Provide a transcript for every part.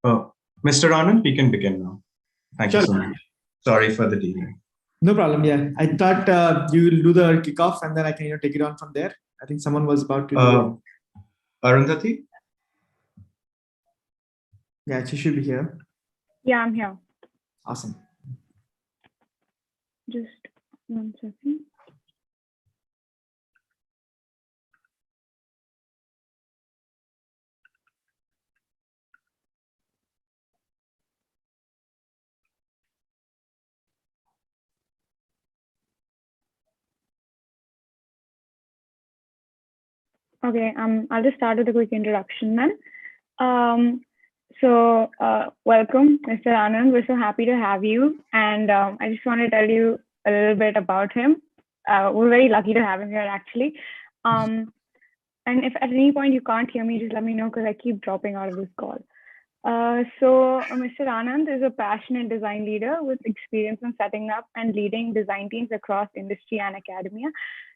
Oh, Mr. Anand, we can begin now. Thank you Sure. so much. Sorry for the delay. No problem. Yeah, I thought you will do the kickoff and then I can take it on from there. I think someone was about to do it. Arundhati? Yeah, she should be here. Yeah, I'm here. Awesome. Just 1 second. Okay, I'll just start with a quick introduction then. Welcome, Mr. Anand. We're so happy to have you. And I just want to tell you a little bit about him. We're very lucky to have him here, actually. And if at any point you can't hear me, just let me know because I keep dropping out of this call. Mr. Anand is a passionate design leader with experience in setting up and leading design teams across industry and academia.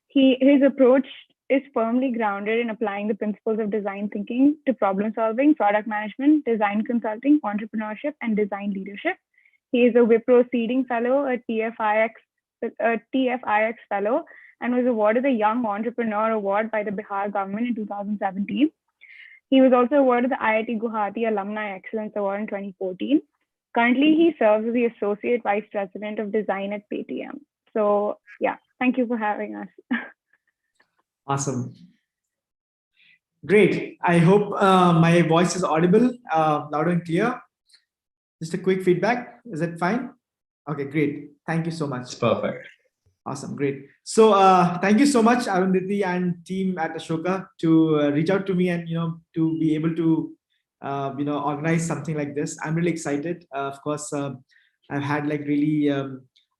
His approach is firmly grounded in applying the principles of design thinking to problem solving, product management, design consulting, entrepreneurship, and design leadership. He is a Wipro Seeding Fellow, a TFIX Fellow, and was awarded the Young Entrepreneur Award by the Bihar government in 2017. He was also awarded the IIT Guwahati Alumni Excellence Award in 2014. Currently, he serves as the Associate Vice President of Design at Paytm. So yeah, thank you for having us. Awesome. Great. I hope my voice is audible, loud and clear. Just a quick feedback. Is that fine? Okay, great. Thank you so much. It's perfect. Awesome, great. So thank you so much, Arundhati and team at Ashoka to reach out to me and to be able to organize something like this. I'm really excited. Of course, I've had like really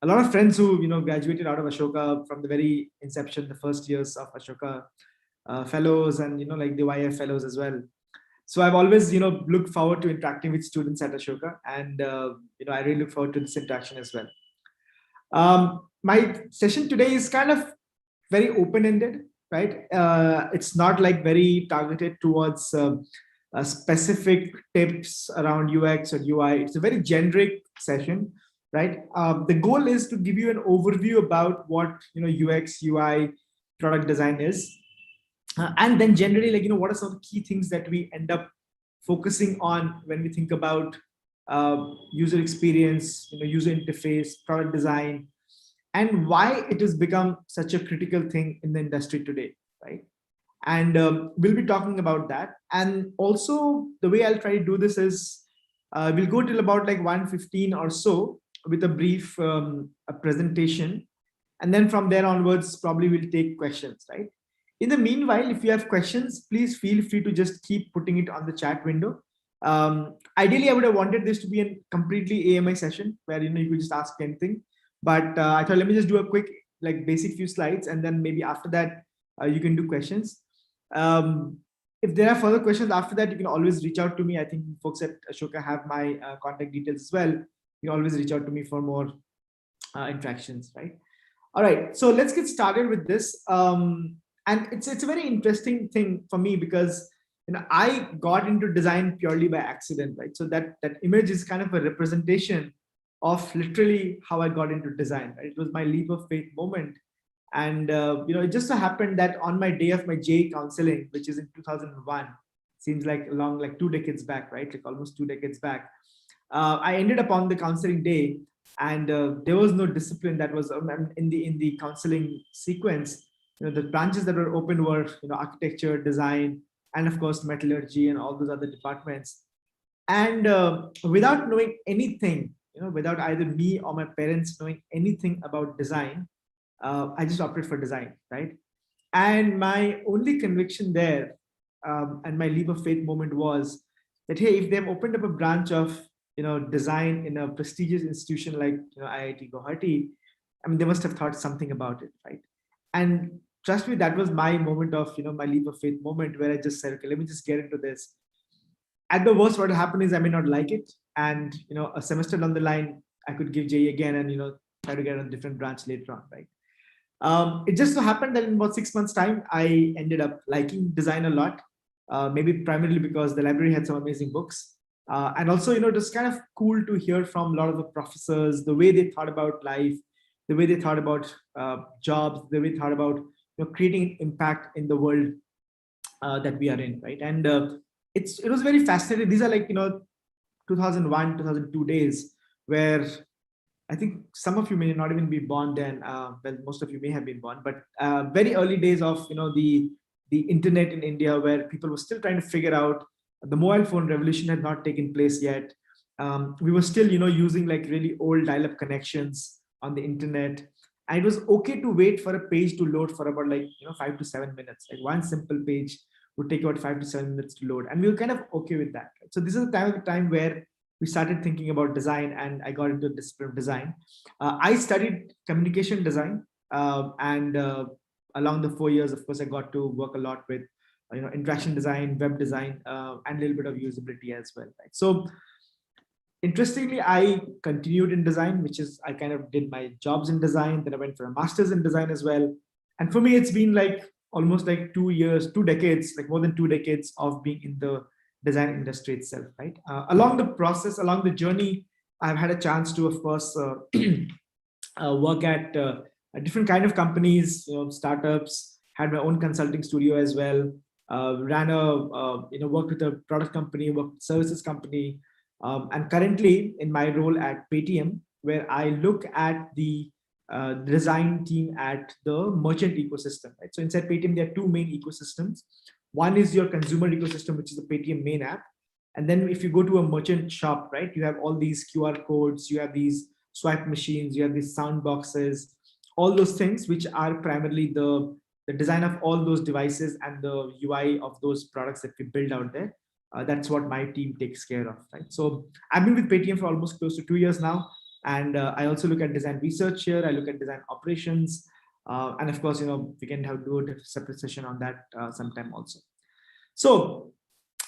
a lot of friends who graduated out of Ashoka from the very inception, the first years of Ashoka fellows, and like the YF fellows as well. So I've always looked forward to interacting with students at Ashoka, and I really look forward to this interaction as well. My session today is kind of very open-ended, right? It's not like very targeted towards specific tips around UX or UI. It's a very generic session, right? The goal is to give you an overview about what UX, UI, product design is, and then generally like what are some of the key things that we end up focusing on when we think about user experience, user interface, product design, and why it has become such a critical thing in the industry today, right? And we'll be talking about that. And also the way I'll try to do this is we'll go till about like 1:15 or so with a brief a presentation. And then from there onwards, probably we'll take questions, right? In the meanwhile, if you have questions, please feel free to just keep putting it on the chat window. Ideally, I would have wanted this to be a completely AMI session where you could just ask anything. But I thought, let me just do a quick, like basic few slides. And then maybe after that, you can do questions. If there are further questions after that, you can always reach out to me. I think folks at Ashoka have my contact details as well. You can always reach out to me for more interactions, right? All right, so let's get started with this. And it's a very interesting thing for me because I got into design purely by accident, right? So that image is kind of a representation of literally how I got into design. Right? It was my leap of faith moment. And it just so happened that on my day of my JEE counseling, which is in 2001, seems like long, like 2 decades back, right? Like almost 2 decades back. I ended up on the counseling day, and there was no discipline that was in the counseling sequence. The branches that were open were architecture, design, and of course metallurgy and all those other departments. And without knowing anything, without either me or my parents knowing anything about design, I just opted for design, right? And my only conviction there, and my leap of faith moment was that, hey, if they've opened up a branch of design in a prestigious institution like IIT Guwahati, I mean, they must have thought something about it, right? And trust me, that was my moment of my leap of faith moment where I just said, okay, let me just get into this. At the worst, what will happen is I may not like it, and a semester down the line, I could give JEE again and try to get a different branch later on, right? It just so happened that in about 6 months' time, I ended up liking design a lot. Maybe primarily because the library had some amazing books. And also, it was kind of cool to hear from a lot of the professors, the way they thought about life, the way they thought about jobs, the way they thought about creating impact in the world that we are in, right? And it was very fascinating. These are like 2001, 2002 days where I think some of you may not even be born then. Well, most of you may have been born, but very early days of the internet in India, where people were still trying to figure out. The mobile phone revolution had not taken place yet. We were still using like really old dial-up connections on the internet, and it was okay to wait for a page to load for about like 5 to 7 minutes. Like one simple page would take about 5 to 7 minutes to load, and we were kind of okay with that. Right? So this is the time where we started thinking about design, and I got into the discipline of design. I studied communication design, and along the 4 years, of course, I got to work a lot with interaction design, web design, and a little bit of usability as well. Right? So interestingly, I continued in design, which is I kind of did my jobs in design. Then I went for a master's in design as well. And for me, it's been like almost like 2 years, 2 decades, like more than 2 decades of being in the design industry itself, right? Along the process, along the journey, I've had a chance to, of course, work at different kind of companies, startups, had my own consulting studio as well, ran worked with a product company, worked with services company, and currently in my role at Paytm, where I look at the design team at the merchant ecosystem, right? So inside Paytm, there are two main ecosystems. One is your consumer ecosystem, which is the Paytm main app. And then if you go to a merchant shop, right, you have all these QR codes, you have these swipe machines, you have these sound boxes, all those things, which are primarily the design of all those devices and the UI of those products that we build out there. That's what my team takes care of, right? So I've been with Paytm for almost close to 2 years now. And I also look at design research here. I look at design operations. And of course, we can do a separate session on that sometime also. So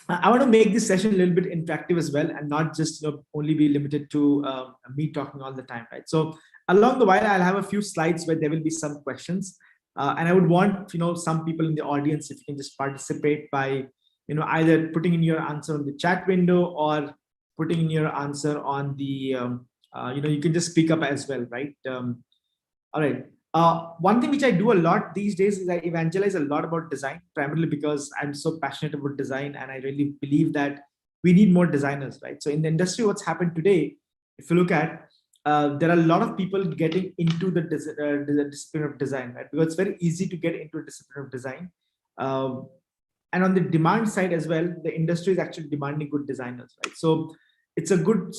I want to make this session a little bit interactive as well, and not just only be limited to me talking all the time, right? So along the while, I'll have a few slides where there will be some questions, and I would want some people in the audience, if you can just participate by either putting in your answer on the chat window or putting in your answer on the you can just speak up as well, right? All right. One thing which I do a lot these days is I evangelize a lot about design, primarily because I'm so passionate about design, and I really believe that we need more designers, right? So in the industry, what's happened today, if you look at, there are a lot of people getting into the discipline of design, right? Because it's very easy to get into a discipline of design. And on the demand side as well, the industry is actually demanding good designers, right? So it's a good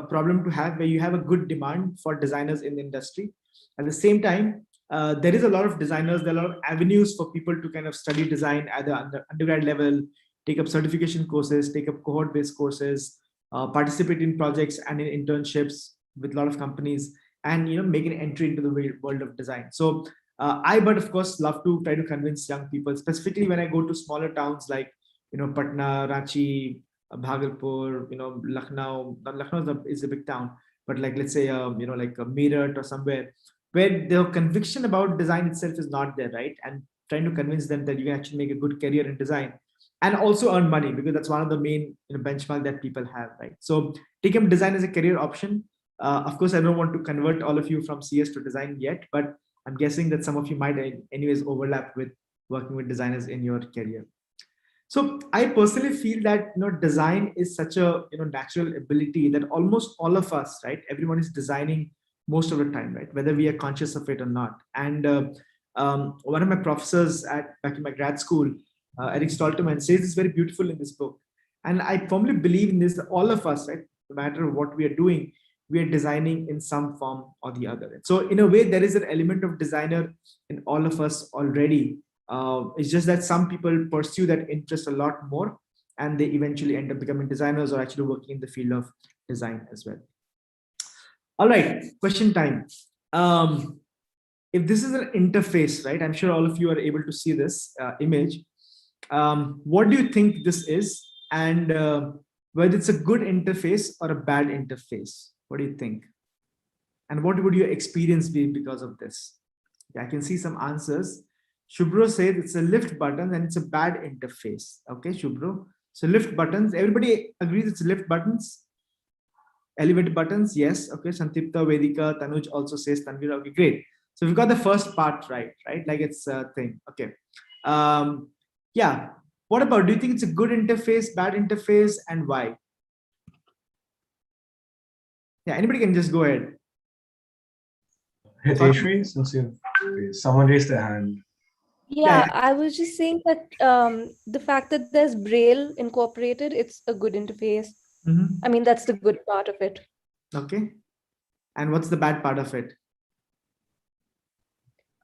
problem to have, where you have a good demand for designers in the industry. At the same time, there is a lot of designers, there are a lot of avenues for people to kind of study design at the undergrad level, take up certification courses, take up cohort-based courses, participate in projects and in internships with a lot of companies, and make an entry into the world of design. So but of course, love to try to convince young people, specifically when I go to smaller towns like Patna, Ranchi, Bhagalpur, Lucknow. Lucknow is a big town, but like let's say like a Meerut or somewhere, where the conviction about design itself is not there, right? And trying to convince them that you can actually make a good career in design and also earn money, because that's one of the main benchmark that people have, right? So take up design as a career option. Of course, I don't want to convert all of you from CS to design yet, but I'm guessing that some of you might anyways overlap with working with designers in your career. So I personally feel that design is such a natural ability that almost all of us, right? Everyone is designing most of the time, right? Whether we are conscious of it or not. And one of my professors back in my grad school, Eric Stolterman, says this very beautiful in this book. And I firmly believe in this, that all of us, right, no matter what we are doing, we are designing in some form or the other. So in a way, there is an element of designer in all of us already. It's just that some people pursue that interest a lot more, and they eventually end up becoming designers or actually working in the field of design as well. All right, question time. If this is an interface, right, I'm sure all of you are able to see this image. What do you think this is, and whether it's a good interface or a bad interface? What do you think? And what would your experience be because of this? I can see some answers. Shubhro said it's a lift button and it's a bad interface. Okay, Shubhro. So lift buttons, everybody agrees it's lift buttons? Elevate buttons, yes. Okay, Santipta, Vedika, Tanuj also says Tanvir. Okay, great. So we've got the first part right? Like it's a thing. Okay. Yeah. What about, do you think it's a good interface, bad interface, and why? Yeah, anybody can just go ahead. Hiteshri, since someone raised their hand. Yeah, I was just saying that the fact that there's Braille incorporated, it's a good interface. Mhm. I mean, that's the good part of it. Okay. And what's the bad part of it?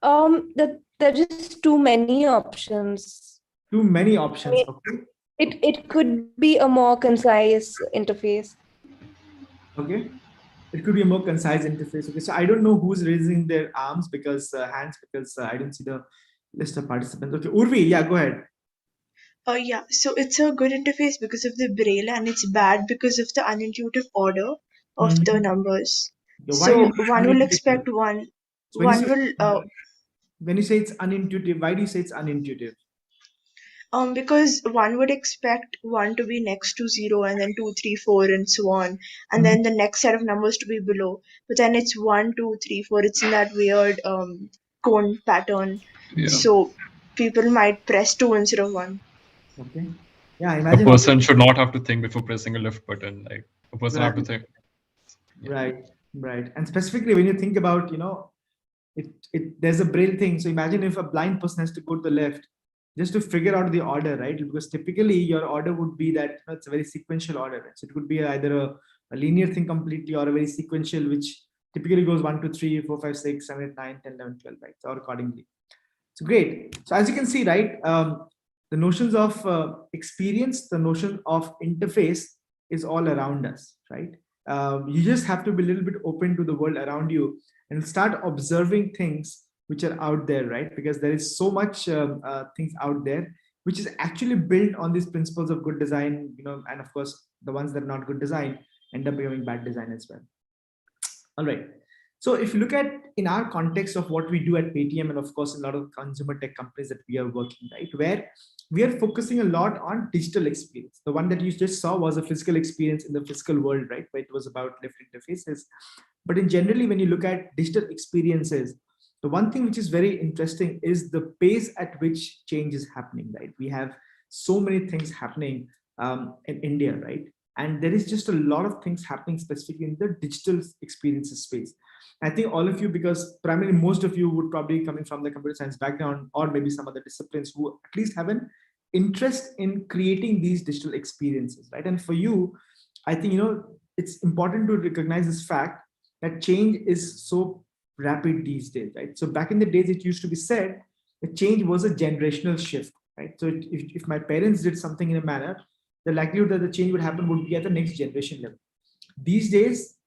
That there are just too many options. Too many options. mean- Okay. It could be a more concise interface. Okay. It could be a more concise interface. Okay. So I don't know who's raising their arms because hands, because I don't see the list of participants. Okay. Urvi, yeah, go ahead. Yeah, so it's a good interface because of the braille, and it's bad because of the unintuitive order of the Mhm. numbers. Okay, why So you say one will unintuitive? expect one. So when you One say- will when you say it's unintuitive, why do you say it's unintuitive? because one would expect one to be next to 0 and then 2, 3, 4 and so on, and then the next set of numbers to be below. But then it's 1, 2, 3, 4. It's in that weird cone pattern. Yeah. So people might press 2 instead of 1. Okay. Yeah, A imagine. person should not have to think before pressing a lift button. Like a person have to Right. think. Right. And specifically when you think about, there's a braille thing. So imagine if a blind person has to go to the left just to figure out the order, right? Because typically your order would be that it's a very sequential order. Right? So it could be either a linear thing completely or a very sequential, which typically goes 1, 2, 3, 4, 5, 6, 7, 8, 9, 10, 11, 12, right? Or accordingly. So great. So as you can see, right, the notions of experience, the notion of interface is all around us, right? You just have to be a little bit open to the world around you and start observing things which are out there, right? Because there is so much things out there which is actually built on these principles of good design, and of course the ones that are not good design end up becoming bad design as well. All right. So if you look at in our context of what we do at Paytm, and of course a lot of consumer tech companies that we are working, right, where we are focusing a lot on digital experience. The one that you just saw was a physical experience in the physical world, right, where it was about different interfaces. But in generally, when you look at digital experiences, the one thing which is very interesting is the pace at which change is happening, right? We have so many things happening in India, right? And there is just a lot of things happening specifically in the digital experiences space. I think all of you, because primarily most of you would probably coming from the computer science background or maybe some other disciplines who at least have an interest in creating these digital experiences, right? And for you, I think, it's important to recognize this fact that change is so rapid these days, right? So back in the days, it used to be said that change was a generational shift, right? So if my parents did something in a manner, the likelihood that the change would happen would be at the next generation level. These days,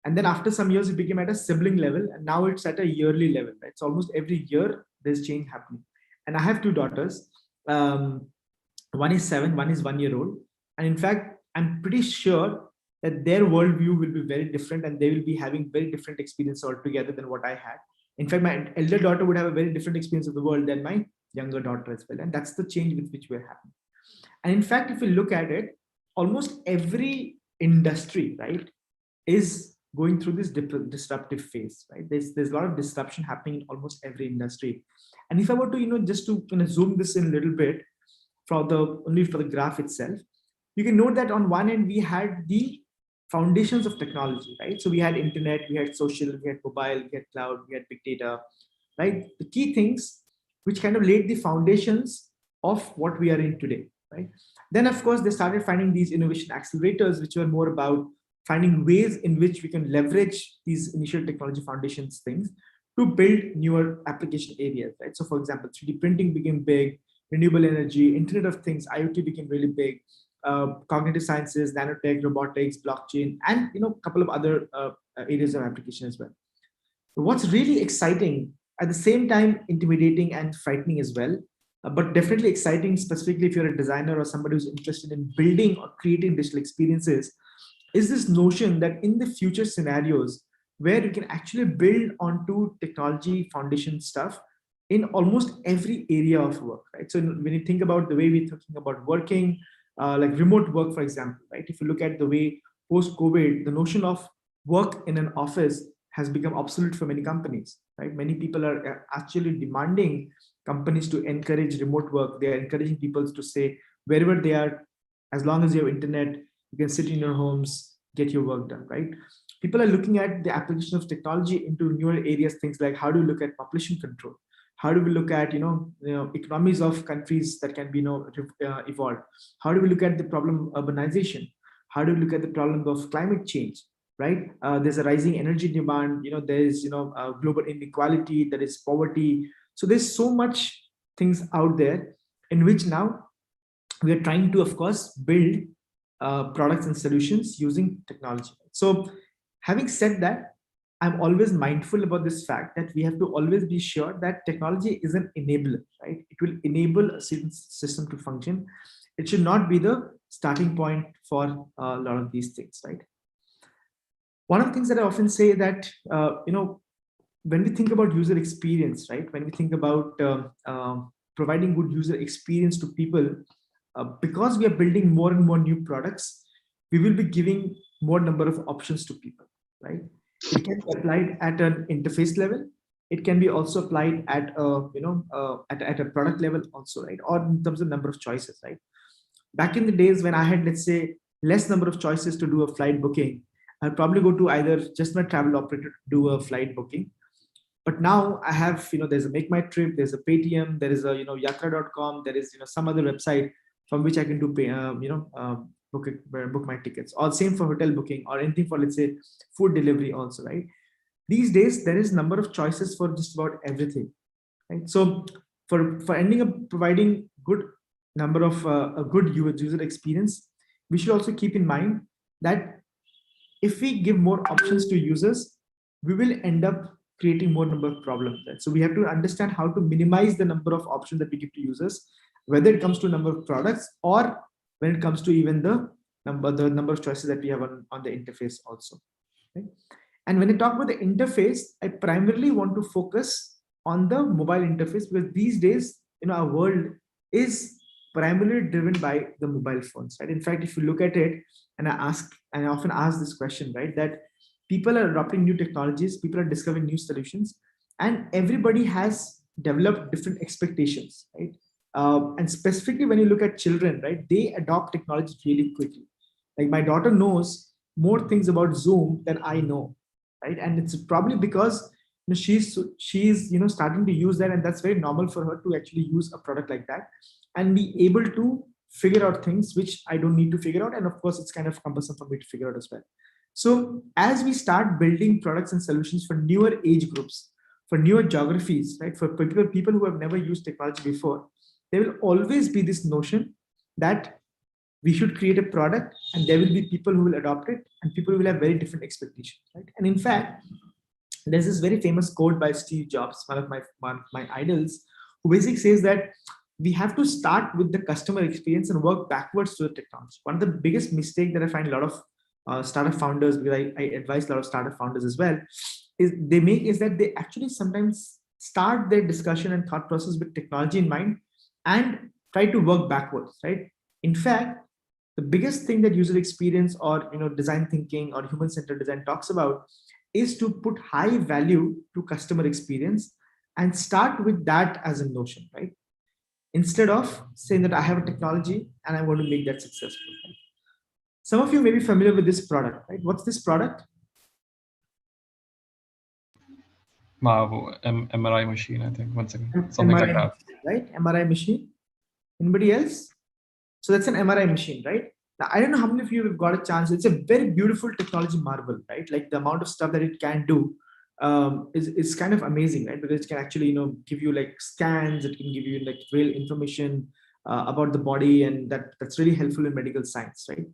and then after some years, it became at a sibling level, and now it's at a yearly level, right? So almost every year there's change happening. And I have 2 daughters. One is 7, one is 1 year old. And in fact, I'm pretty sure that their worldview will be very different and they will be having very different experience altogether than what I had. In fact, my elder daughter would have a very different experience of the world than my younger daughter as well. And that's the change with which we're happening. And in fact, if you look at it, almost every industry, right, is going through this disruptive phase, right? There's a lot of disruption happening in almost every industry. And if I were to, just to kind of zoom this in a little bit only for the graph itself, you can note that on one end, we had the foundations of technology, right? So we had internet, we had social, we had mobile, we had cloud, we had big data, right? The key things which kind of laid the foundations of what we are in today, right? Then, of course, they started finding these innovation accelerators, which were more about finding ways in which we can leverage these initial technology foundations things to build newer application areas, right? So for example, 3D printing became big, renewable energy, Internet of Things, IoT became really big, cognitive sciences, nanotech, robotics, blockchain, and a couple of other areas of application as well. What's really exciting, at the same time intimidating and frightening as well, but definitely exciting, specifically if you're a designer or somebody who's interested in building or creating digital experiences, is this notion that in the future scenarios where you can actually build onto technology foundation stuff in almost every area of work, right? So when you think about the way we're thinking about working, like remote work, for example, right? If you look at the way post-COVID, the notion of work in an office has become obsolete for many companies, right? Many people are actually demanding companies to encourage remote work. They are encouraging people to say wherever they are, as long as you have internet, you can sit in your homes, get your work done, right? People are looking at the application of technology into newer areas, things like how do you look at population control? How do we look at economies of countries that can be evolved? How do we look at the problem of urbanization? How do we look at the problem of climate change? Right? There's a rising energy demand. There's global inequality. There is poverty. So there's so much things out there in which now we are trying to, of course, build products and solutions using technology. So having said that, I'm always mindful about this fact that we have to always be sure that technology is an enabler, right? It will enable a system to function. It should not be the starting point for a lot of these things, right? One of the things that I often say that, when we think about user experience, right? When we think about providing good user experience to people, because we are building more and more new products, we will be giving more number of options to people, right? It can be applied at an interface level. It can be also applied at at a product level also, right? Or in terms of number of choices, right? Back in the days when I had, let's say, less number of choices to do a flight booking, I'd probably go to either just my travel operator to do a flight booking. But now I have, there's a Make My Trip, there's a Paytm, there is a, yatra.com, there is, some other website from which I can do pay, book my tickets, or same for hotel booking or anything for, let's say, food delivery also, right? These days, there is number of choices for just about everything, right? So for ending up providing good number of a good user experience, we should also keep in mind that if we give more options to users, we will end up creating more number of problems. Right? So we have to understand how to minimize the number of options that we give to users, whether it comes to number of products or when it comes to even the number of choices that we have on the interface also. Right? And when I talk about the interface, I primarily want to focus on the mobile interface, because these days, our world is primarily driven by the mobile phones, right? In fact, if you look at it, and I often ask this question, right, that people are adopting new technologies, people are discovering new solutions, and everybody has developed different expectations, right? And specifically when you look at children, right, they adopt technology really quickly. Like my daughter knows more things about Zoom than I know, right? And it's probably because she's starting to use that, and that's very normal for her to actually use a product like that and be able to figure out things which I don't need to figure out. And of course, it's kind of cumbersome for me to figure out as well. So as we start building products and solutions for newer age groups, for newer geographies, right, for people who have never used technology before, there will always be this notion that we should create a product and there will be people who will adopt it, and people will have very different expectations, right? And in fact, there's this very famous quote by Steve Jobs, one of my idols, who basically says that we have to start with the customer experience and work backwards to the technology. One of the biggest mistakes that I find a lot of startup founders, because I advise a lot of startup founders as well, is that they actually sometimes start their discussion and thought process with technology in mind and try to work backwards, right? In fact, the biggest thing that user experience or design thinking or human-centered design talks about is to put high value to customer experience and start with that as a notion, right? Instead of saying that I have a technology and I want to make that successful. Right? Some of you may be familiar with this product, right? What's this product? Mavo, MRI machine, I think. One second. Something MRI like that. Right? MRI machine. Anybody else? So that's an MRI machine, right? Now, I don't know how many of you have got a chance. It's a very beautiful technology marvel, right? Like the amount of stuff that it can do is kind of amazing, right? Because it can actually, give you like scans. It can give you like real information about the body, and that's really helpful in medical science, right?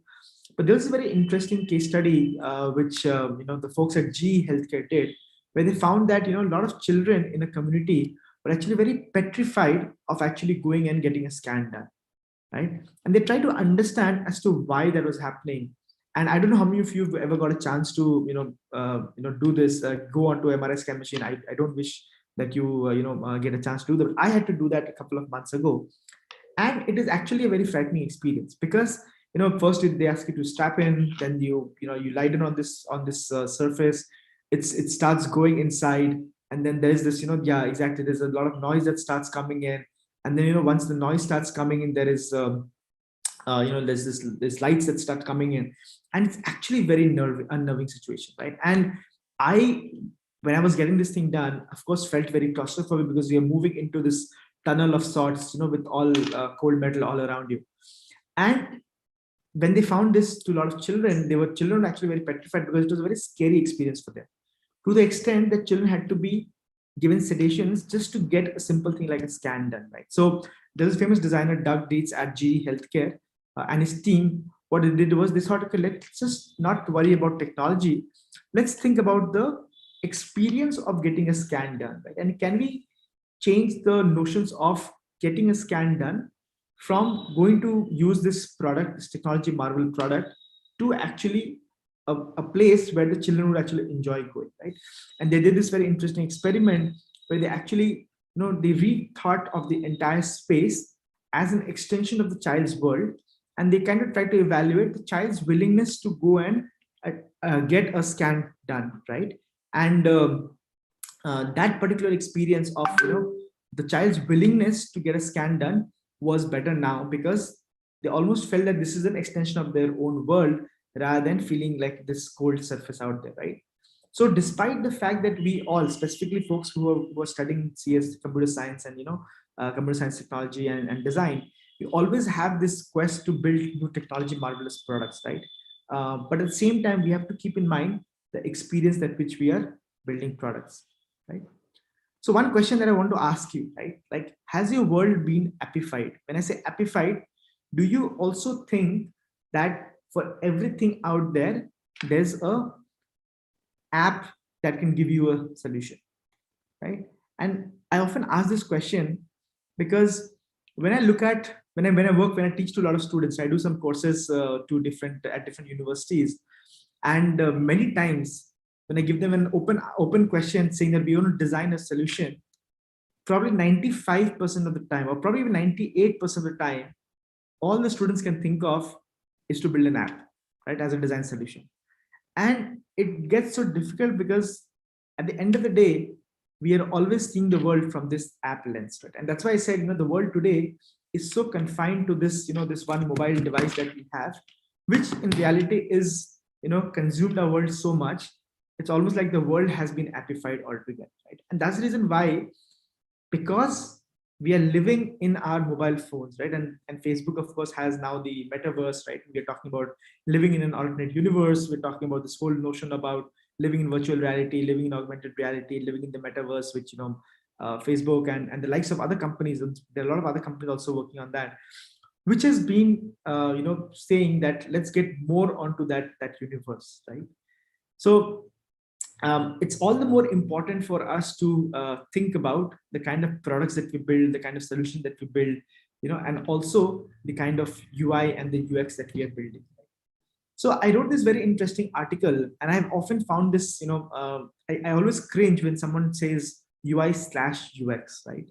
But there's a very interesting case study which the folks at GE Healthcare did, where they found that a lot of children in a community were actually very petrified of actually going and getting a scan done, right? And they tried to understand as to why that was happening. And I don't know how many of you have ever got a chance to do this, go onto MRI scan machine. I don't wish that you get a chance to do that. I had to do that a couple of months ago. And it is actually a very frightening experience because, first they ask you to strap in, then you lie down on this surface. It starts going inside, and then there's this, yeah, exactly. There's a lot of noise that starts coming in, and then once the noise starts coming in, there is there's this lights that start coming in, and it's actually very unnerving situation, right? And I, when I was getting this thing done, of course, felt very claustrophobic because we are moving into this tunnel of sorts, with all cold metal all around you. And when they found this to a lot of children, children were actually very petrified because it was a very scary experience for them, to the extent that children had to be given sedations just to get a simple thing like a scan done, right? So there's a famous designer, Doug Dietz at GE Healthcare, and his team. What they did was they thought, okay, let's just not worry about technology. Let's think about the experience of getting a scan done, right? And can we change the notions of getting a scan done from going to use this product, this technology marvel product, to actually a place where the children would actually enjoy going, right? And they did this very interesting experiment where they actually, they rethought of the entire space as an extension of the child's world, and they kind of try to evaluate the child's willingness to go and get a scan done, right? And that particular experience of the child's willingness to get a scan done was better now, because they almost felt that this is an extension of their own world rather than feeling like this cold surface out there, right? So despite the fact that we all, specifically folks who are studying CS, computer science, and computer science technology and design, we always have this quest to build new technology marvelous products, right? But at the same time, we have to keep in mind the experience that which we are building products, right? So one question that I want to ask you, right? Like, has your world been appified? When I say appified, do you also think that for everything out there, there's a app that can give you a solution, right? And I often ask this question because when I look at, when I teach to a lot of students, I do some courses at different universities, and many times when I give them an open question saying that we want to design a solution, probably 95% of the time, or probably even 98% of the time, all the students can think of is to build an app, right, as a design solution. And it gets so difficult because at the end of the day, we are always seeing the world from this app lens, right? And that's why I said, the world today is so confined to this, this one mobile device that we have, which in reality is, consumed our world so much. It's almost like the world has been appified altogether, right? And that's the reason why, because we are living in our mobile phones, right? And Facebook, of course, has now the metaverse, right? We're talking about living in an alternate universe. We're talking about this whole notion about living in virtual reality, living in augmented reality, living in the metaverse, which, Facebook and the likes of other companies, and there are a lot of other companies also working on that, which has been, saying that let's get more onto that universe, right? So it's all the more important for us to think about the kind of products that we build, the kind of solution that we build, and also the kind of UI and the UX that we are building. So I wrote this very interesting article, and I've often found this, I always cringe when someone says UI/UX, right?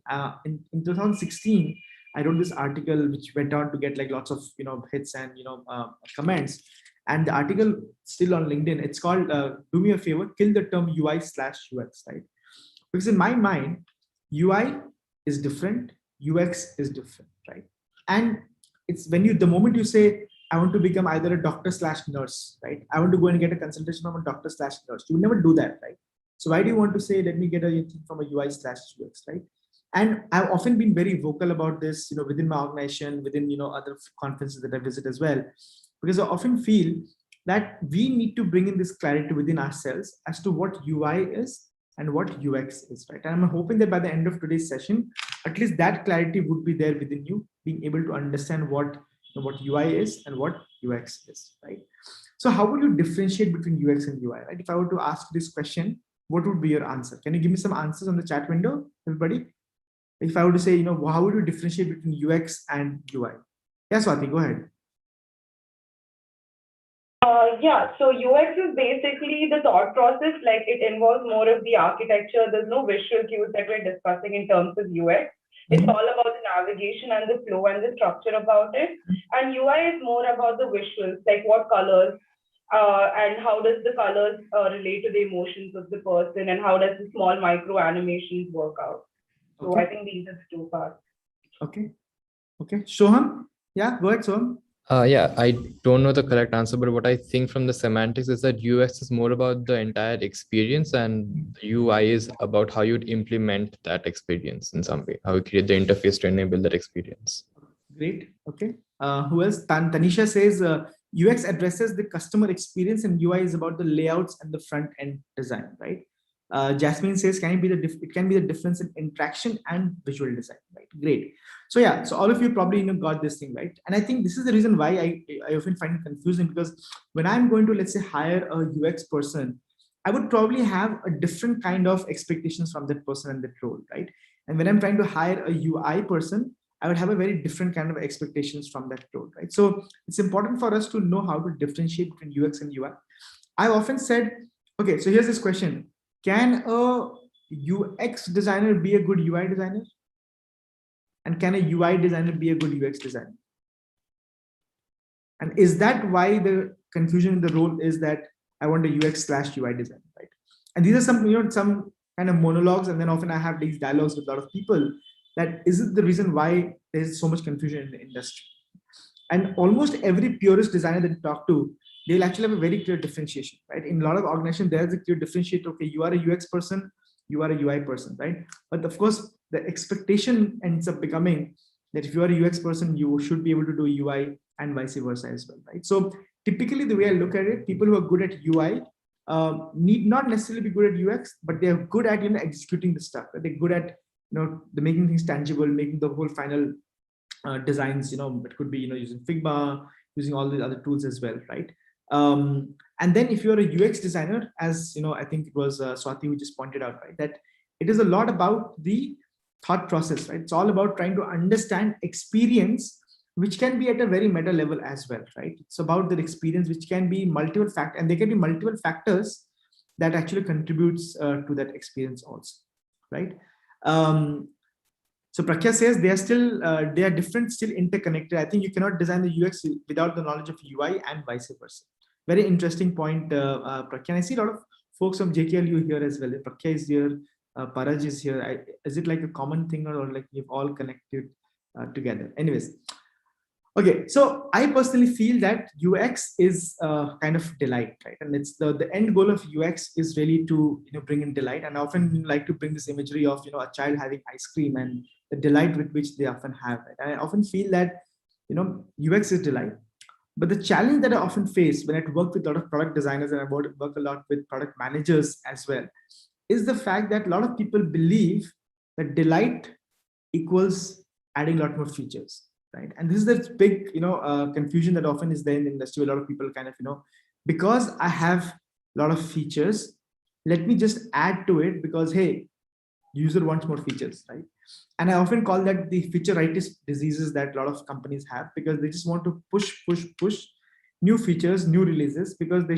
In 2016, I wrote this article which went on to get like lots of hits and comments. And the article still on LinkedIn, it's called "Do Me a Favor, Kill the Term UI/UX," right? Because in my mind, UI is different, UX is different, right? And it's when the moment you say, I want to become either a doctor/nurse, right? I want to go and get a consultation from a doctor/nurse. You will never do that, right? So why do you want to say, let me get a thing from a UI/UX, right? And I've often been very vocal about this, within my organization, within, other conferences that I visit as well, because I often feel that we need to bring in this clarity within ourselves as to what UI is and what UX is, right? And I'm hoping that by the end of today's session, at least that clarity would be there within you, being able to understand what UI is and what UX is, right? So how would you differentiate between UX and UI, right? If I were to ask this question, what would be your answer? Can you give me some answers on the chat window, everybody? If I were to say, how would you differentiate between UX and UI? Yeah, Swati, go ahead. Yeah, so UX is basically the thought process, like it involves more of the architecture. There's no visual cues that we're discussing in terms of UX. It's Mhm. all about the navigation and the flow and the structure about it. And UI is more about the visuals, like what colors, and how does the colors relate to the emotions of the person, and how does the small micro animations work out. So I Okay. think these are the two parts. Okay. Okay. Shoham? Yeah, go ahead, Shoham. Yeah, I don't know the correct answer, but what I think from the semantics is that UX is more about the entire experience, and the UI is about how you'd implement that experience in some way, how you create the interface to enable that experience. Great. Okay. Who else? Tanisha says UX addresses the customer experience and UI is about the layouts and the front end design, right? Jasmine says, can it be it can be the difference in interaction and visual design, right? Great. So yeah, so all of you probably got this thing, right? And I think this is the reason why I often find it confusing, because when I'm going to, let's say, hire a UX person, I would probably have a different kind of expectations from that person and that role, right? And when I'm trying to hire a UI person, I would have a very different kind of expectations from that role, right? So it's important for us to know how to differentiate between UX and UI. I've often said, okay, so here's this question. Can a UX designer be a good UI designer? And can a UI designer be a good UX designer? And is that why the confusion in the role is that I want a UX/UI designer, right? And these are some, some kind of monologues, and then often I have these dialogues with a lot of people. That is it the reason why there's so much confusion in the industry. And almost every purist designer that you talk to, they'll actually have a very clear differentiation, right? In a lot of organizations, there's a clear differentiator. Okay, you are a UX person, you are a UI person, right? But of course, the expectation ends up becoming that if you are a UX person, you should be able to do UI and vice versa as well, right? So typically, the way I look at it, people who are good at UI need not necessarily be good at UX, but they're good at executing the stuff. Right? They're good at the making things tangible, making the whole final designs. It could be using Figma, using all the other tools as well, right? And then if you're a UX designer, as I think it was Swati who just pointed out, right, that it is a lot about the thought process, right? It's all about trying to understand experience, which can be at a very meta level as well, right? It's about the experience, which can be multiple factors, and there can be multiple factors that actually contributes to that experience also, right? So Prakhya says they are different, still interconnected. I think you cannot design the UX without the knowledge of UI and vice versa. Very interesting point, Prakhya. I see a lot of folks from JKLU here as well. Prakhya is here, Paraj is here. Is it like a common thing, or like you've all connected together? Anyways. Okay, so I personally feel that UX is kind of delight, right? And it's the end goal of UX is really to bring in delight. And I often like to bring this imagery of a child having ice cream and the delight with which they often have. Right? And I often feel that UX is delight. But the challenge that I often face when I work with a lot of product designers, and I work a lot with product managers as well, is the fact that a lot of people believe that delight equals adding a lot more features. Right. And this is the big, confusion that often is there in the industry. A lot of people kind of, because I have a lot of features, let me just add to it because, hey, user wants more features, right? And I often call that the featureitis diseases that a lot of companies have, because they just want to push new features, new releases, because they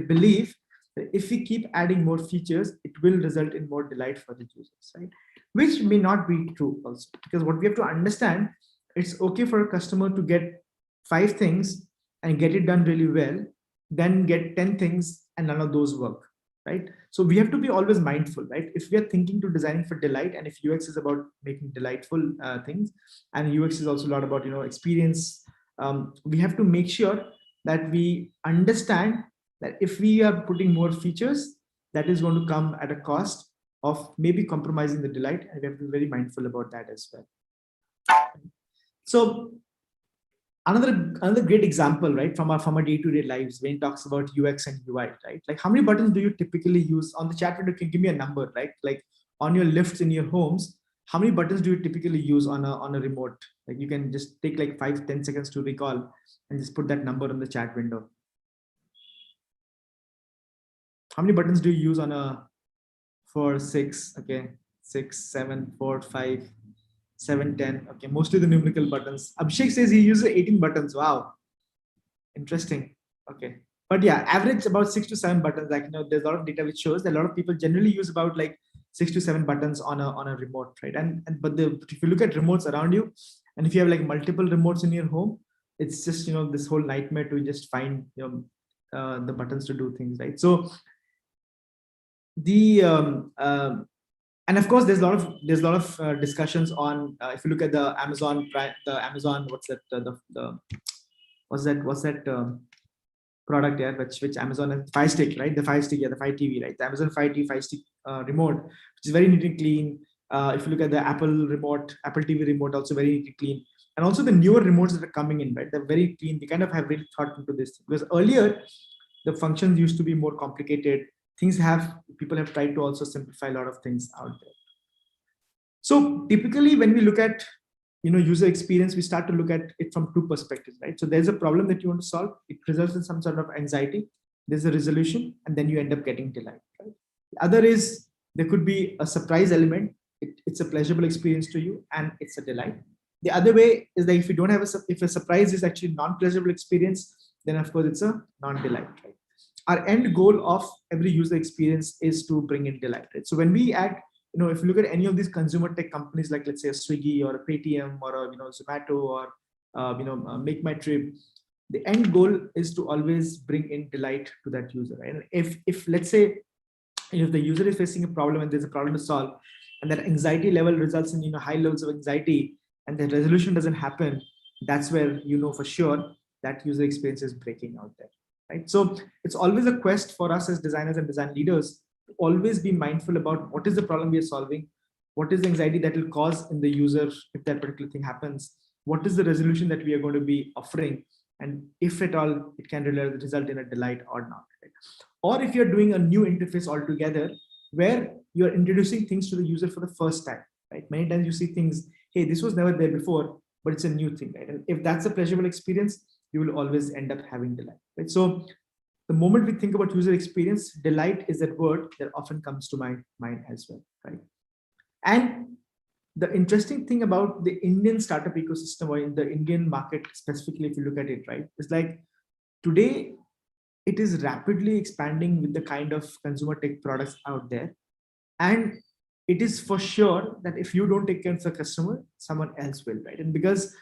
believe that if we keep adding more features, it will result in more delight for the users, right? Which may not be true also, because what we have to understand, it's okay for a customer to get 5 things and get it done really well, then get 10 things and none of those work, right? So we have to be always mindful, right? If we are thinking to designing for delight, and if UX is about making delightful things, and UX is also a lot about experience, we have to make sure that we understand that if we are putting more features, that is going to come at a cost of maybe compromising the delight, and we have to be very mindful about that as well. So another great example, right, from our day-to-day lives, when it talks about UX and UI, right? Like how many buttons do you typically use on the chat window? Can give me a number, right? Like on your lifts in your homes, how many buttons do you typically use on a remote? Like you can just take like 5-10 seconds to recall and just put that number on the chat window. How many buttons do you use on a 4, 6? Okay, 6, 7, 4, 5. 7, 10. Okay, mostly the numerical buttons. Abhishek says he uses 18 buttons. Wow, interesting. Okay, but yeah, average about 6 to 7 buttons. Like there's a lot of data which shows that a lot of people generally use about like 6 to 7 buttons on a remote, right? But if you look at remotes around you, and if you have like multiple remotes in your home, it's just, you know, this whole nightmare to just find, you know, the buttons to do things, right? So the and of course there's a lot of discussions on if you look at the Amazon what's that product there, which Amazon has, Fire Stick, right? The Fire Stick, yeah, the Fire TV, right? The Amazon Fire Stick remote, which is very neat and clean. If you look at the Apple TV remote, also very neat and clean. And also the newer remotes that are coming in, right? They're very clean. They kind of have really thought into this, because earlier the functions used to be more complicated. People have tried to also simplify a lot of things out there. So typically when we look at, you know, user experience, we start to look at it from two perspectives, right? So there's a problem that you want to solve. It results in some sort of anxiety. There's a resolution, and then you end up getting delight, right? The other is there could be a surprise element. It's a pleasurable experience to you, and it's a delight. The other way is that if you don't have if a surprise is actually non-pleasurable experience, then of course it's a non-delight, right? Our end goal of every user experience is to bring in delight, right? So when we act, you know, if you look at any of these consumer tech companies, like let's say a Swiggy or a Paytm or a, you know, Zomato or Make My Trip, the end goal is to always bring in delight to that user, right? And if let's say, if the user is facing a problem and there's a problem to solve, and that anxiety level results in, you know, high levels of anxiety, and the resolution doesn't happen, that's where you know for sure that user experience is breaking out there, right? So it's always a quest for us as designers and design leaders to always be mindful about what is the problem we are solving, what is the anxiety that will cause in the user if that particular thing happens, what is the resolution that we are going to be offering, and if at all it can result in a delight or not, right? Or if you're doing a new interface altogether where you're introducing things to the user for the first time, right? Many times you see things, hey, this was never there before, but it's a new thing, right? And if that's a pleasurable experience, you will always end up having delight, right? So the moment we think about user experience, delight is that word that often comes to my mind as well, right? And the interesting thing about the Indian startup ecosystem, or in the Indian market specifically, if you look at it, right, is like today it is rapidly expanding with the kind of consumer tech products out there. And it is for sure that if you don't take care of the customer, someone else will, right? And because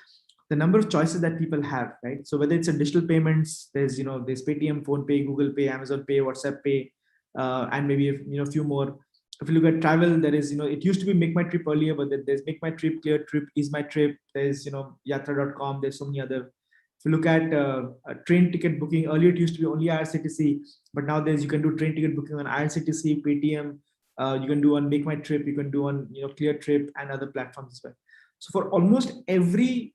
the number of choices that people have, right? So whether it's a digital payments, there's Paytm, PhonePe, Google Pay, Amazon Pay, WhatsApp Pay, and maybe a few more. If you look at travel, there is, it used to be Make My Trip earlier, but then there's Make My Trip, Clear Trip, Ease My Trip. There's Yatra.com. There's so many other. If you look at train ticket booking, earlier it used to be only IRCTC, but now you can do train ticket booking on IRCTC, Paytm. You can do on Make My Trip. You can do on Clear Trip and other platforms as well. So for almost every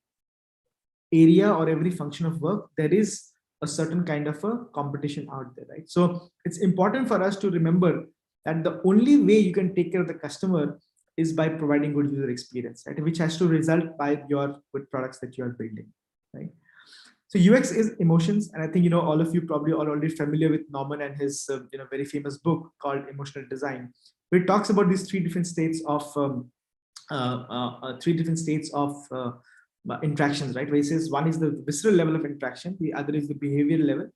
area or every function of work, there is a certain kind of a competition out there, right? So it's important for us to remember that the only way you can take care of the customer is by providing good user experience, right? Which has to result by your good products that you are building, right? So UX is emotions, and I think all of you probably are already familiar with Norman and his very famous book called Emotional Design, where it talks about these three different states of interactions, right? Where it says one is the visceral level of interaction, the other is the behavioral level,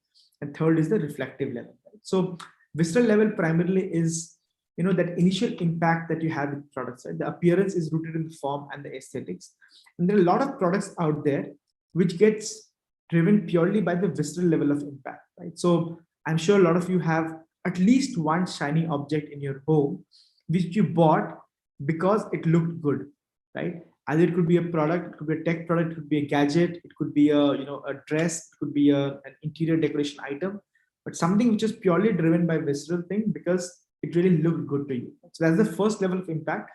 and third is the reflective level. Right? So visceral level primarily is that initial impact that you have with products, right? The appearance is rooted in the form and the aesthetics, and there are a lot of products out there which gets driven purely by the visceral level of impact, right? So I'm sure a lot of you have at least one shiny object in your home which you bought because it looked good, right? Either it could be a product, it could be a tech product, it could be a gadget, it could be a a dress, it could be an interior decoration item, but something which is purely driven by visceral thing because it really looked good to you. So that's the first level of impact,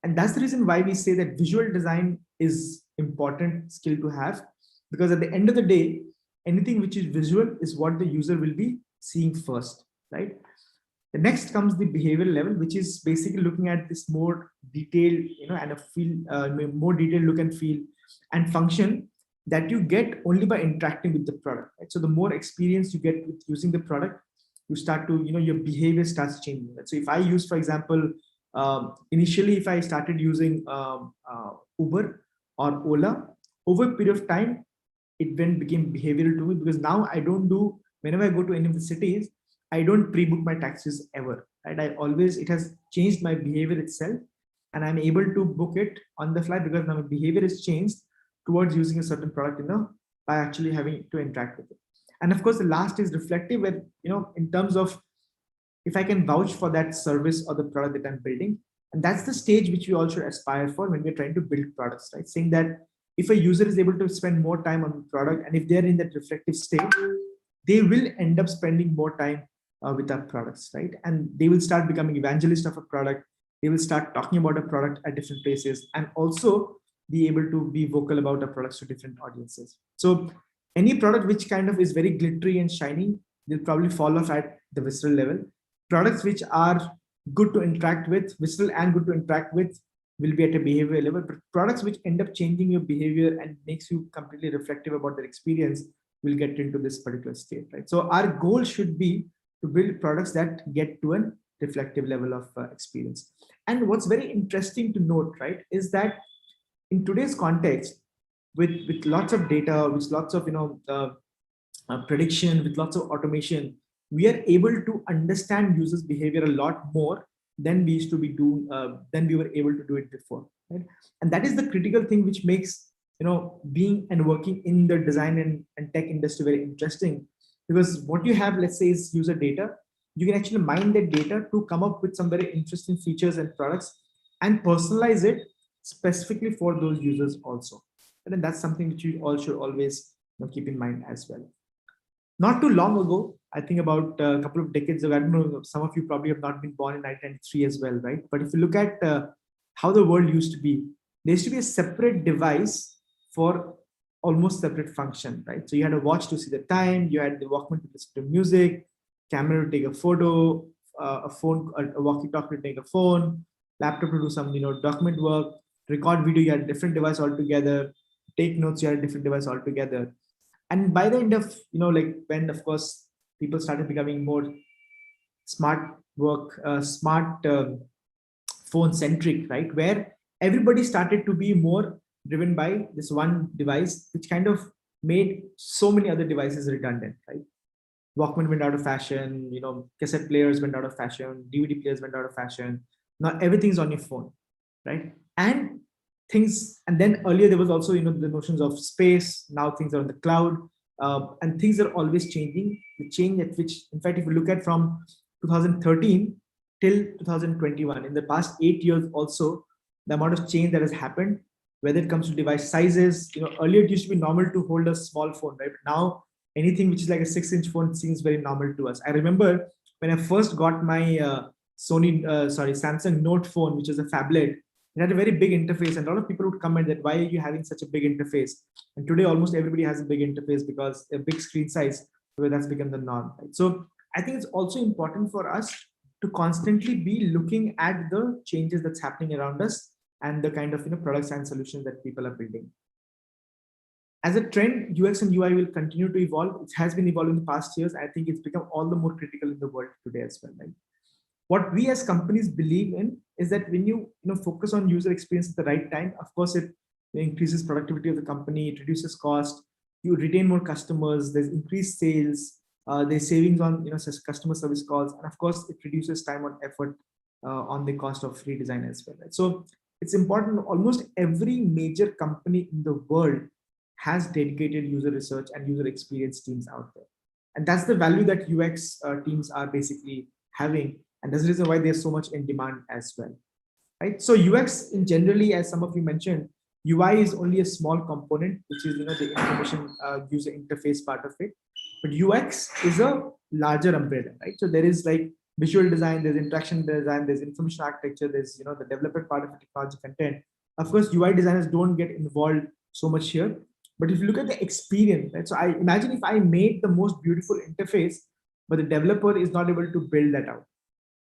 and that's the reason why we say that visual design is important skill to have, because at the end of the day, anything which is visual is what the user will be seeing first, right? The next comes the behavioral level, which is basically looking at this more detailed, and a feel, more detailed look and feel and function that you get only by interacting with the product, right? So the more experience you get with using the product, you start to, your behavior starts changing. Right? So if I use, for example, initially, if I started using Uber or Ola, over a period of time, it then became behavioral to me, because now I don't do, whenever I go to any of the cities, I don't pre-book my taxis ever, right? It has changed my behavior itself, and I'm able to book it on the fly because now my behavior is changed towards using a certain product, by actually having to interact with it. And of course, the last is reflective, where, in terms of if I can vouch for that service or the product that I'm building. And that's the stage which we all should aspire for when we're trying to build products, right? Saying that if a user is able to spend more time on the product, and if they're in that reflective state, they will end up spending more time with our products, right? And they will start becoming evangelists of a product. They will start talking about a product at different places, and also be able to be vocal about our products to different audiences. So any product which kind of is very glittery and shiny, they'll probably fall off at the visceral level. Products which are good to interact with, visceral and good to interact with, will be at a behavior level. But products which end up changing your behavior and makes you completely reflective about their experience will get into this particular state, right? So our goal should be to build products that get to a reflective level of experience. And what's very interesting to note, right, is that in today's context, with lots of data, with lots of prediction, with lots of automation, we are able to understand users' behavior a lot more than we used to be doing, than we were able to do it before, right? And that is the critical thing which makes being and working in the design and tech industry very interesting, because what you have, let's say, is user data. You can actually mine that data to come up with some very interesting features and products and personalize it specifically for those users also. And then that's something which you all should always keep in mind as well. Not too long ago, I think about a couple of decades ago, I don't know, some of you probably have not been born in 1993 as well, right? But if you look at how the world used to be, there used to be a separate device for almost separate function, right? So you had a watch to see the time, you had the Walkman to listen to music, camera to take a photo, a phone, a walkie-talkie to take a phone, laptop to do some document work, record video, you had a different device altogether, take notes, you had a different device altogether. And by the end of, when, of course, people started becoming more smart work, smart phone centric, right? Where everybody started to be more driven by this one device, which kind of made so many other devices redundant, right? Walkman went out of fashion, cassette players went out of fashion, DVD players went out of fashion. Now everything's on your phone, right? And then earlier there was also, the notions of space. Now things are on the cloud, and things are always changing. The change at which, in fact, if you look at from 2013 till 2021, in the past 8 years also, the amount of change that has happened, whether it comes to device sizes, earlier it used to be normal to hold a small phone, right? Now anything which is like a 6-inch phone seems very normal to us. I remember when I first got my Samsung Note phone, which is a phablet. It had a very big interface, and a lot of people would comment that, why are you having such a big interface? And today almost everybody has a big interface because a big screen size, where that's become the norm, right? So I think it's also important for us to constantly be looking at the changes that's happening around us and the kind of products and solutions that people are building. As a trend, UX and UI will continue to evolve. It has been evolving in the past years. I think it's become all the more critical in the world today as well, right? What we as companies believe in is that when you focus on user experience at the right time, of course, it increases productivity of the company, it reduces cost, you retain more customers, there's increased sales, there's savings on customer service calls, and of course, it reduces time and effort on the cost of redesign as well. Right? So it's important. Almost every major company in the world has dedicated user research and user experience teams out there, and that's the value that UX teams are basically having. And that's the reason why they're so much in demand as well, right? So UX in generally, as some of you mentioned, UI is only a small component, which is the information user interface part of it. But UX is a larger umbrella, right? So there is like visual design, there's interaction design, there's information architecture, there's the development part of the technology content. Of course, UI designers don't get involved so much here. But if you look at the experience, right? So I imagine if I made the most beautiful interface, but the developer is not able to build that out,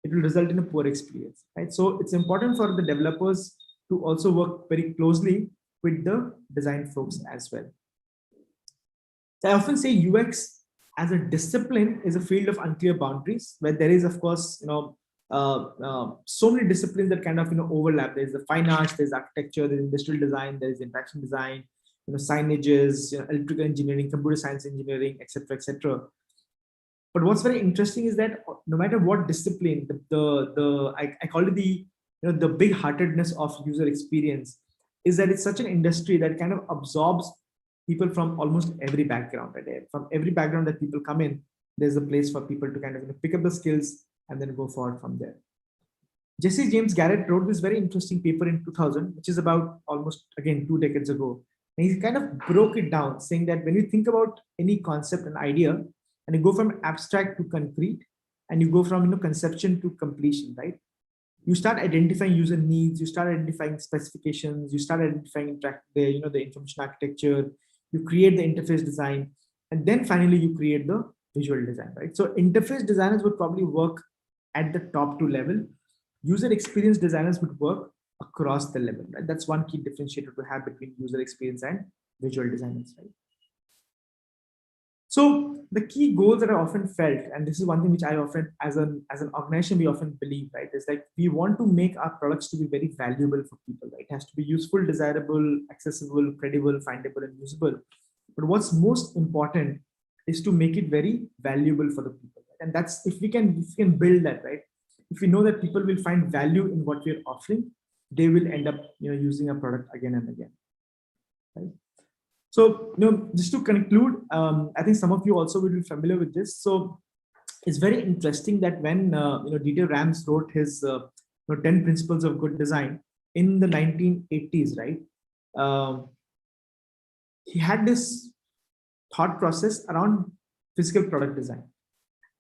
it will result in a poor experience, right? So it's important for the developers to also work very closely with the design folks as well. So I often say UX as a discipline is a field of unclear boundaries, where there is, of course, so many disciplines that kind of overlap. There's the fine arts, there's architecture, there's industrial design, there's interaction design, signages, electrical engineering, computer science engineering, etc., etc. But what's very interesting is that no matter what discipline, I call it the big-heartedness of user experience is that it's such an industry that kind of absorbs people from almost every background. Right? From every background that people come in, there's a place for people to kind of pick up the skills and then go forward from there. Jesse James Garrett wrote this very interesting paper in 2000, which is about almost, again, 2 decades ago. And he kind of broke it down, saying that when you think about any concept and idea, and you go from abstract to concrete, and you go from conception to completion, right? You start identifying user needs, you start identifying specifications, you start identifying the information architecture, you create the interface design, and then finally you create the visual design, right? So interface designers would probably work at the top 2 level. User experience designers would work across the level, right? That's one key differentiator to have between user experience and visual designers, right? So the key goals that I often felt, and this is one thing which I often, as an organization, we often believe, right, is like we want to make our products to be very valuable for people, right? It has to be useful, desirable, accessible, credible, findable, and usable. But what's most important is to make it very valuable for the people, right? And that's if we can build that, right? If we know that people will find value in what we're offering, they will end up using a product again and again, right? So just to conclude, I think some of you also will be familiar with this. So it's very interesting that when Dieter Rams wrote his 10 principles of good design in the 1980s, right? He had this thought process around physical product design.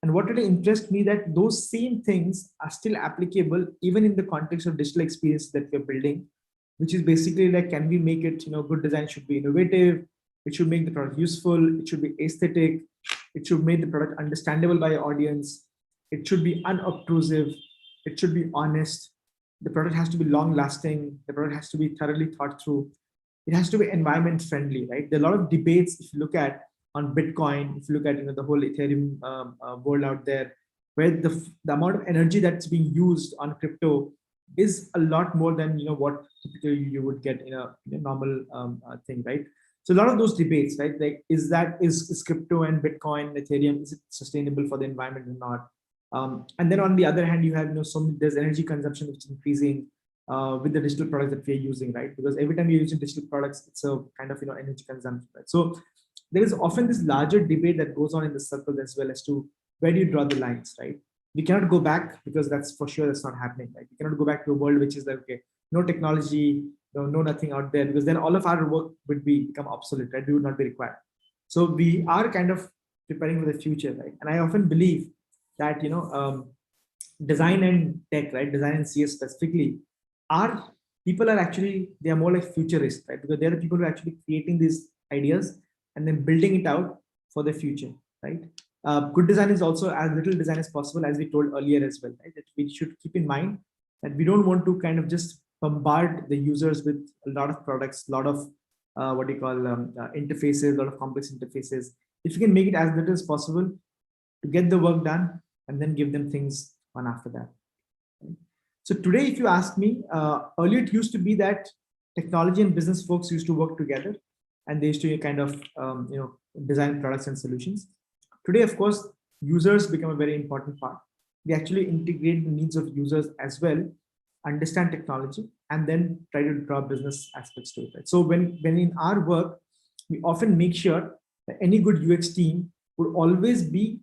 And what really impressed me that those same things are still applicable even in the context of digital experience that we're building, which is basically like, can we make it, good design should be innovative, it should make the product useful, it should be aesthetic, it should make the product understandable by your audience, it should be unobtrusive, it should be honest, the product has to be long lasting, the product has to be thoroughly thought through, it has to be environment friendly, right? There are a lot of debates if you look at on Bitcoin, if you look at the whole Ethereum world out there, where the amount of energy that's being used on crypto is a lot more than what typically you would get in a normal thing, right? So a lot of those debates, right? Like, is crypto and Bitcoin, Ethereum, is it sustainable for the environment or not? And then on the other hand, you have there's energy consumption which is increasing with the digital products that we're using, right? Because every time you're using digital products, it's a kind of energy consumption, right? So there is often this larger debate that goes on in the circle as well as to where do you draw the lines, right? We cannot go back because that's for sure that's not happening, right? We cannot go back to a world which is like, okay, no technology, no nothing out there, because then all of our work would become obsolete, right? We would not be required. So we are kind of preparing for the future, right? And I often believe that design and tech, right? Design and CS specifically, people are actually, they are more like futurists, right? Because they're the people who are actually creating these ideas and then building it out for the future, right? Good design is also as little design as possible, as we told earlier as well, right? That we should keep in mind that we don't want to kind of just bombard the users with a lot of products, a lot of interfaces, a lot of complex interfaces. If you can make it as little as possible to get the work done and then give them things on after that. So today, if you ask me, earlier it used to be that technology and business folks used to work together and they used to kind of design products and solutions. Today, of course, users become a very important part. We actually integrate the needs of users as well, understand technology, and then try to draw business aspects to it. Right? So when in our work, we often make sure that any good UX team will always be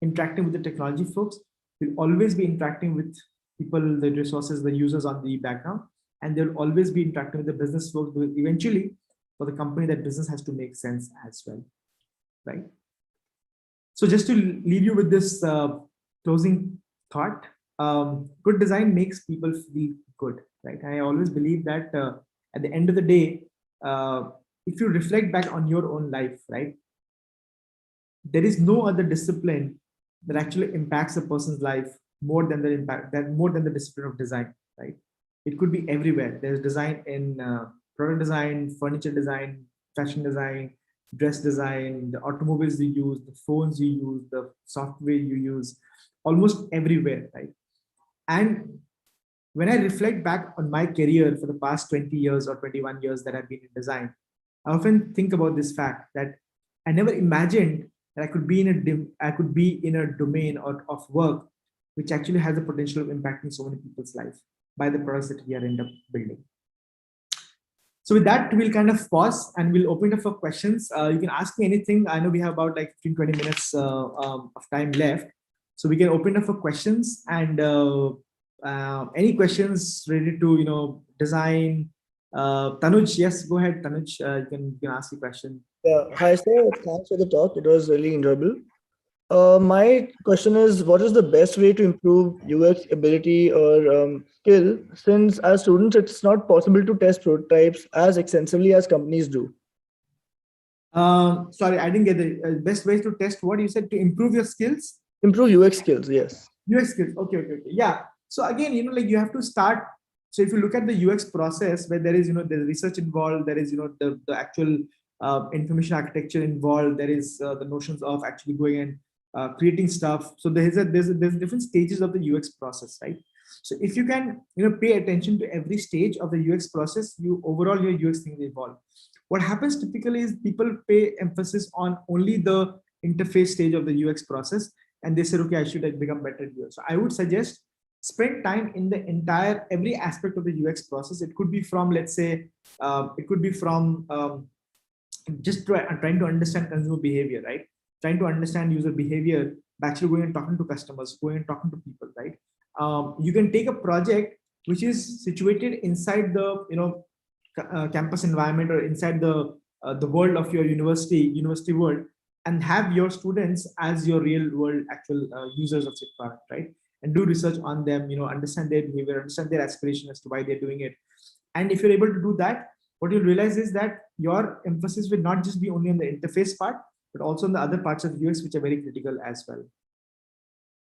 interacting with the technology folks, will always be interacting with people, the resources, the users on the background, and they'll always be interacting with the business folks, because eventually for the company, that business has to make sense as well, right? So just to leave you with this closing thought, good design makes people feel good, right? And I always believe that at the end of the day, if you reflect back on your own life, right, there is no other discipline that actually impacts a person's life more than the discipline of design, right? It could be everywhere. There's design in product design, furniture design, fashion design, dress design, the automobiles you use, the phones you use, the software you use, almost everywhere, right? And when I reflect back on my career for the past 20 years or 21 years that I've been in design, I often think about this fact that I never imagined and I could be in a domain of work which actually has the potential of impacting so many people's life by the products that we are end up building. So with that, we'll kind of pause and we'll open it up for questions. You can ask me anything. I know we have about like 15-20 minutes of time left. So we can open it up for questions, and any questions related to, design. Tanuj, yes, go ahead, Tanuj. You can ask the question. Yeah. Hi, sir. Thanks for the talk. It was really enjoyable. My question is, what is the best way to improve UX ability or skill, since as students, it's not possible to test prototypes as extensively as companies do? Sorry, I didn't get the best ways to test what you said, to improve your skills. Improve UX skills, yes. UX skills. Okay. Yeah. So again, like you have to start. So if you look at the UX process, where there is, there's research involved, there is, the actual information architecture involved, there is the notions of actually going and creating stuff. So there's different stages of the UX process, right? So if you can, pay attention to every stage of the UX process, overall your UX things evolve. What happens typically is people pay emphasis on only the interface stage of the UX process, and they say, okay, I should become better at UX. So I would suggest spend time in the every aspect of the UX process. It could be from, let's say, just trying to understand consumer behavior, right? Trying to understand user behavior, actually going and talking to customers, going and talking to people, right? You can take a project which is situated inside the campus environment, or inside the world of your university world, and have your students as your real world actual users of the product, right? And do research on them, understand their behavior, understand their aspiration as to why they're doing it. And if you're able to do that, what you'll realize is that your emphasis will not just be only on the interface part, but also on the other parts of UX, which are very critical as well.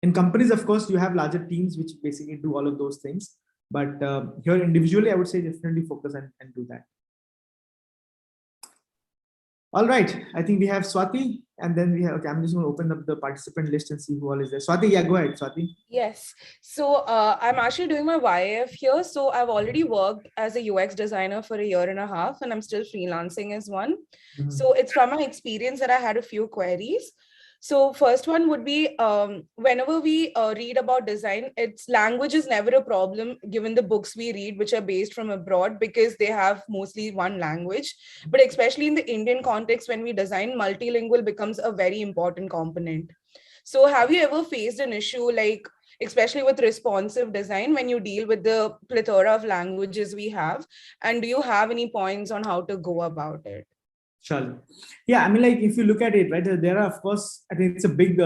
In companies, of course, you have larger teams which basically do all of those things. But here individually, I would say definitely focus and do that. All right, I think we have Swati, and then we have, okay, I'm just going to open up the participant list and see who all is there. Swati, yeah, go ahead, Swati. Yes, so I'm actually doing my YAF here. So I've already worked as a UX designer for 1.5 years, and I'm still freelancing as one. Mm-hmm. So it's from my experience that I had a few queries. So first one would be, whenever we read about design, language is never a problem given the books we read, which are based from abroad, because they have mostly one language. But especially in the Indian context, when we design, multilingual becomes a very important component. So have you ever faced an issue, like, especially with responsive design, when you deal with the plethora of languages we have? And do you have any points on how to go about it? Sure. Yeah, I mean, like, if you look at it, right, there are, of course, I think it's a big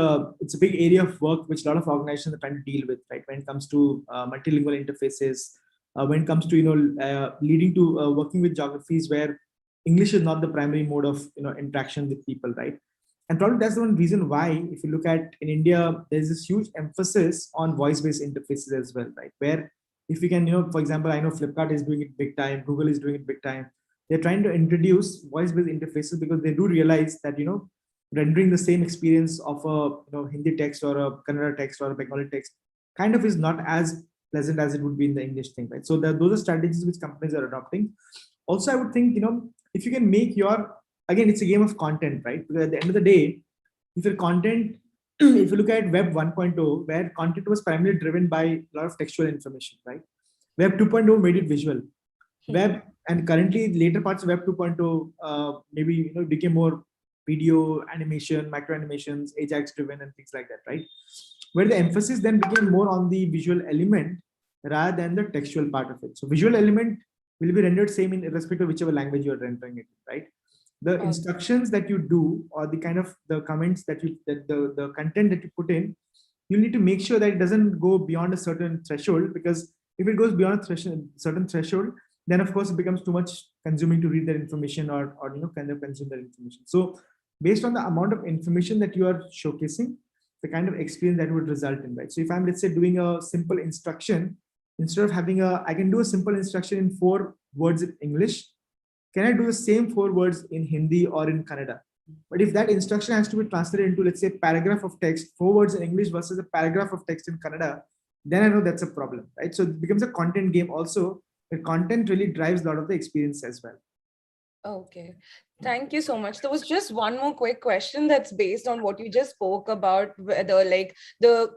area of work which a lot of organizations are trying to deal with, right? When it comes to multilingual interfaces, when it comes to leading to working with geographies where English is not the primary mode of interaction with people, right? And probably that's the one reason why, if you look at in India, there's this huge emphasis on voice-based interfaces as well, right? Where if we can, for example, I know Flipkart is doing it big time, Google is doing it big time. They're trying to introduce voice-based interfaces because they do realize that, rendering the same experience of a Hindi text or a Kannada text or a Bengali text kind of is not as pleasant as it would be in the English thing, right? So those are strategies which companies are adopting. Also, I would think, if you can make again, it's a game of content, right? Because at the end of the day, if your content, if you look at Web 1.0, where content was primarily driven by a lot of textual information, right? Web 2.0 made it visual. Web, and currently later parts of Web 2.0 maybe became more video, animation, micro animations, Ajax driven and things like that, right? Where the emphasis then became more on the visual element rather than the textual part of it. So visual element will be rendered same in irrespective of whichever language you're rendering it, right? The instructions that you do, or the kind of the comments that the content that you put in, you need to make sure that it doesn't go beyond a certain threshold, because if it goes beyond a certain threshold, then of course it becomes too much consuming to read that information or kind of consume that information. So based on the amount of information that you are showcasing, the kind of experience that would result in, right? So if I'm, let's say, doing a simple instruction, instead of having I can do a simple instruction in 4 words in English, can I do the same 4 words in Hindi or in Kannada? But if that instruction has to be translated into, let's say, paragraph of text, 4 words in English versus a paragraph of text in Kannada, then I know that's a problem, right? So it becomes a content game also. The content really drives a lot of the experience as well. Okay. Thank you so much. There was just one more quick question that's based on what you just spoke about, whether like the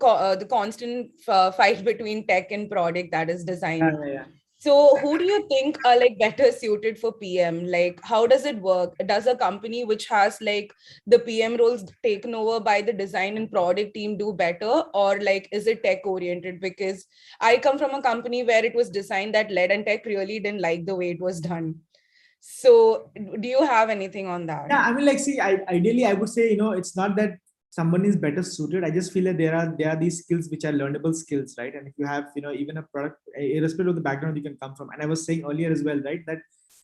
constant fight between tech and product, that is design. Yeah. So who do you think are like better suited for PM? Like, how does it work? Does a company which has like the PM roles taken over by the design and product team do better? Or like, is it tech oriented? Because I come from a company where it was design that led and tech really didn't like the way it was done. So do you have anything on that? Yeah, I mean, like, see, ideally, I would say, it's not that someone is better suited. I just feel that there are these skills which are learnable skills, right? And if you have, even a product, irrespective of the background you can come from. And I was saying earlier as well, right, that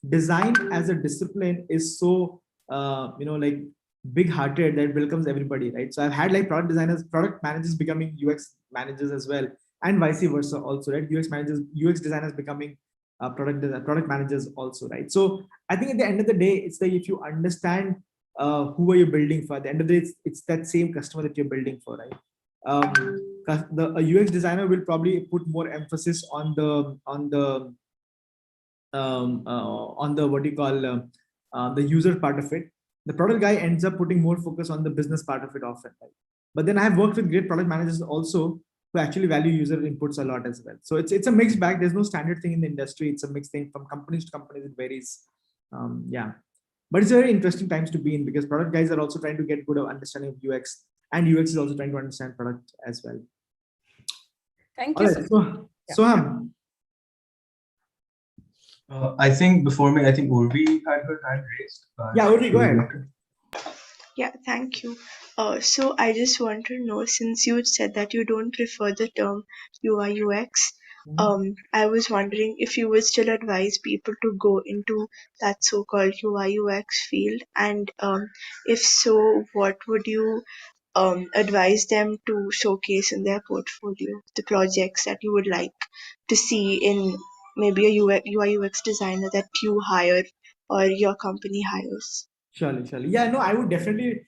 design as a discipline is so, like big-hearted that it welcomes everybody, right? So I've had like product designers, product managers becoming UX managers as well, and vice versa also, right? UX designers becoming product managers also, right? So I think at the end of the day, it's like if you understand who are you building for, at the end of the day, it's that same customer that you're building for, right? A UX designer will probably put more emphasis on the what do you call the user part of it. The product guy ends up putting more focus on the business part of it often, right? But then I have worked with great product managers also who actually value user inputs a lot as well. So it's a mixed bag. There's no standard thing in the industry. It's a mixed thing from companies to companies. It varies. Yeah, but it's very interesting times to be in because product guys are also trying to get good understanding of UX, and UX is also trying to understand product as well. Thank you. Soham. I think before me, I think Urvi had her hand raised. Yeah, Urvi, go ahead. Yeah, thank you. So I just want to know, since you said that you don't prefer the term UI UX, I was wondering if you would still advise people to go into that so-called UI UX field, and if so, what would you advise them to showcase in their portfolio, the projects that you would like to see in maybe a UI UX designer that you hire or your company hires? Surely. Yeah, no, I would definitely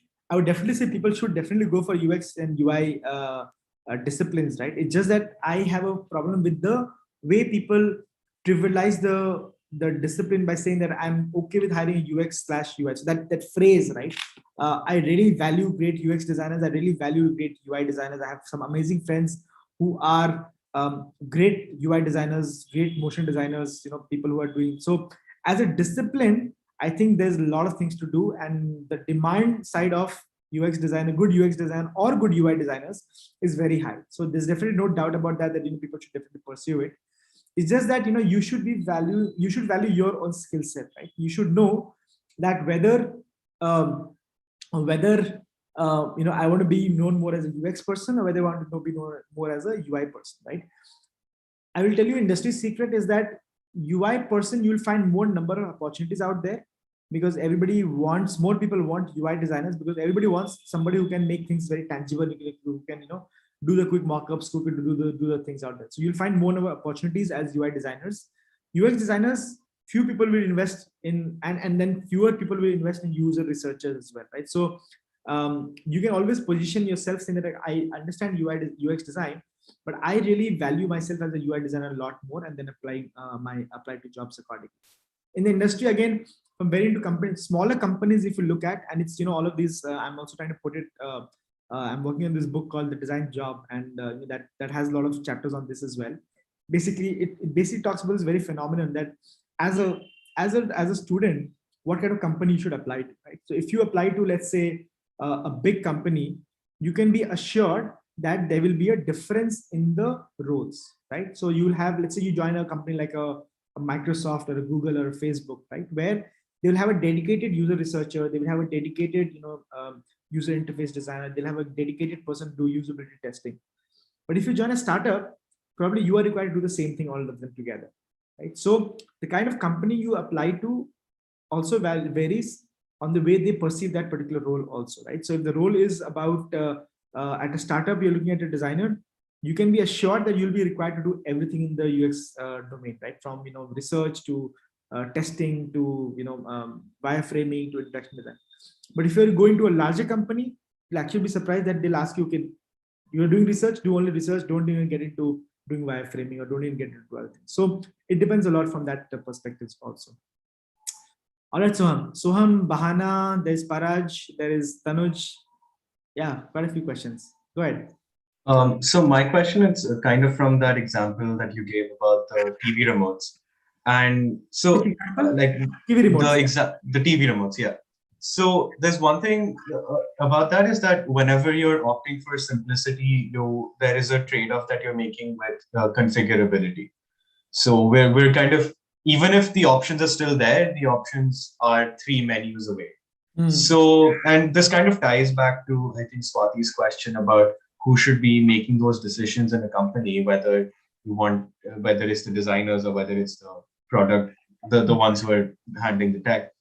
say people should definitely go for UX and UI disciplines, right? It's just that I have a problem with the way people trivialize the discipline by saying that I'm okay with hiring a UX/UI. So that phrase, right? I really value great UX designers. I really value great UI designers. I have some amazing friends who are great UI designers, great motion designers, people who are doing so as a discipline. I think there's a lot of things to do, and the demand side of UX design, a good UX design or good UI designers is very high. So there's definitely no doubt about that people should definitely pursue it. It's just that you should value your own skill set, right? You should know that whether I want to be known more as a UX person or whether I want to be known more as a UI person, right? I will tell you, industry secret is that UI person, you'll find more number of opportunities out there because more people want UI designers because everybody wants somebody who can make things very tangible, who can, do the quick mockups, who can do the things out there. So you'll find more number of opportunities as UI designers. UX designers, few people will invest in, and then fewer people will invest in user researchers as well, right? So you can always position yourself saying that I understand UX design, but I really value myself as a UI designer a lot more, and then apply to jobs accordingly. In the industry, again, from very into companies, smaller companies, if you look at, and it's all of these. I'm also trying to put it. I'm working on this book called The Design Job, and that has a lot of chapters on this as well. Basically, it basically talks about this very phenomenon that as a student, what kind of company you should apply to, right? So if you apply to, let's say, a big company, you can be assured that there will be a difference in the roles, right? So you'll have, let's say you join a company like a Microsoft or a Google or a Facebook, right? Where they'll have a dedicated user researcher, they will have a dedicated, user interface designer, they'll have a dedicated person to do usability testing. But if you join a startup, probably you are required to do the same thing, all of them together, right? So the kind of company you apply to also varies on the way they perceive that particular role also, right? So if the role is about at a startup, you're looking at a designer, you can be assured that you'll be required to do everything in the UX domain, right? From research to testing to wireframing to interaction design. But if you're going to a larger company, you'll actually be surprised that they'll ask you, okay, you're doing research, do only research, don't even get into doing wireframing or don't even get into other things. So it depends a lot from that perspective also. All right, Soham, Bahana, there's Paraj, there is Tanuj. Yeah, quite a few questions. Go ahead. So my question is kind of from that example that you gave about the TV remotes. And so like TV remotes. the TV remotes, yeah. So there's one thing about that is that whenever you're opting for simplicity, there is a trade-off that you're making with configurability. So we're kind of, even if the options are still there, the options are 3 menus away. So, and this kind of ties back to, I think, Swati's question about who should be making those decisions in a company, whether it's the designers or whether it's the product, the ones who are handling the tech.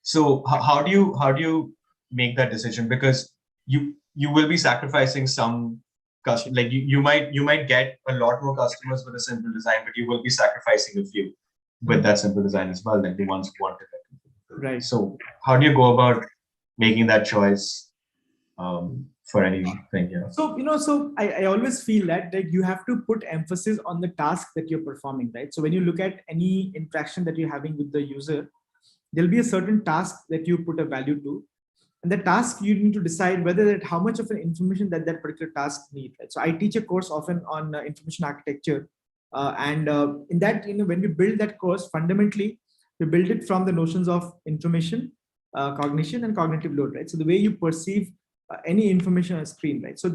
So how do you make that decision? Because you will be sacrificing some customers. Like you might get a lot more customers with a simple design, but you will be sacrificing a few with that simple design as well, like the ones who want it. Right. So how do you go about making that choice for anything? Yeah. So I always feel that you have to put emphasis on the task that you're performing, right? So when you look at any interaction that you're having with the user, there'll be a certain task that you put a value to, and the task you need to decide whether that how much of an information that particular task needs. Right? So I teach a course often on information architecture, and in that, when we build that course, fundamentally we build it from the notions of information, cognition, and cognitive load. Right. So the way you perceive any information on a screen. Right. So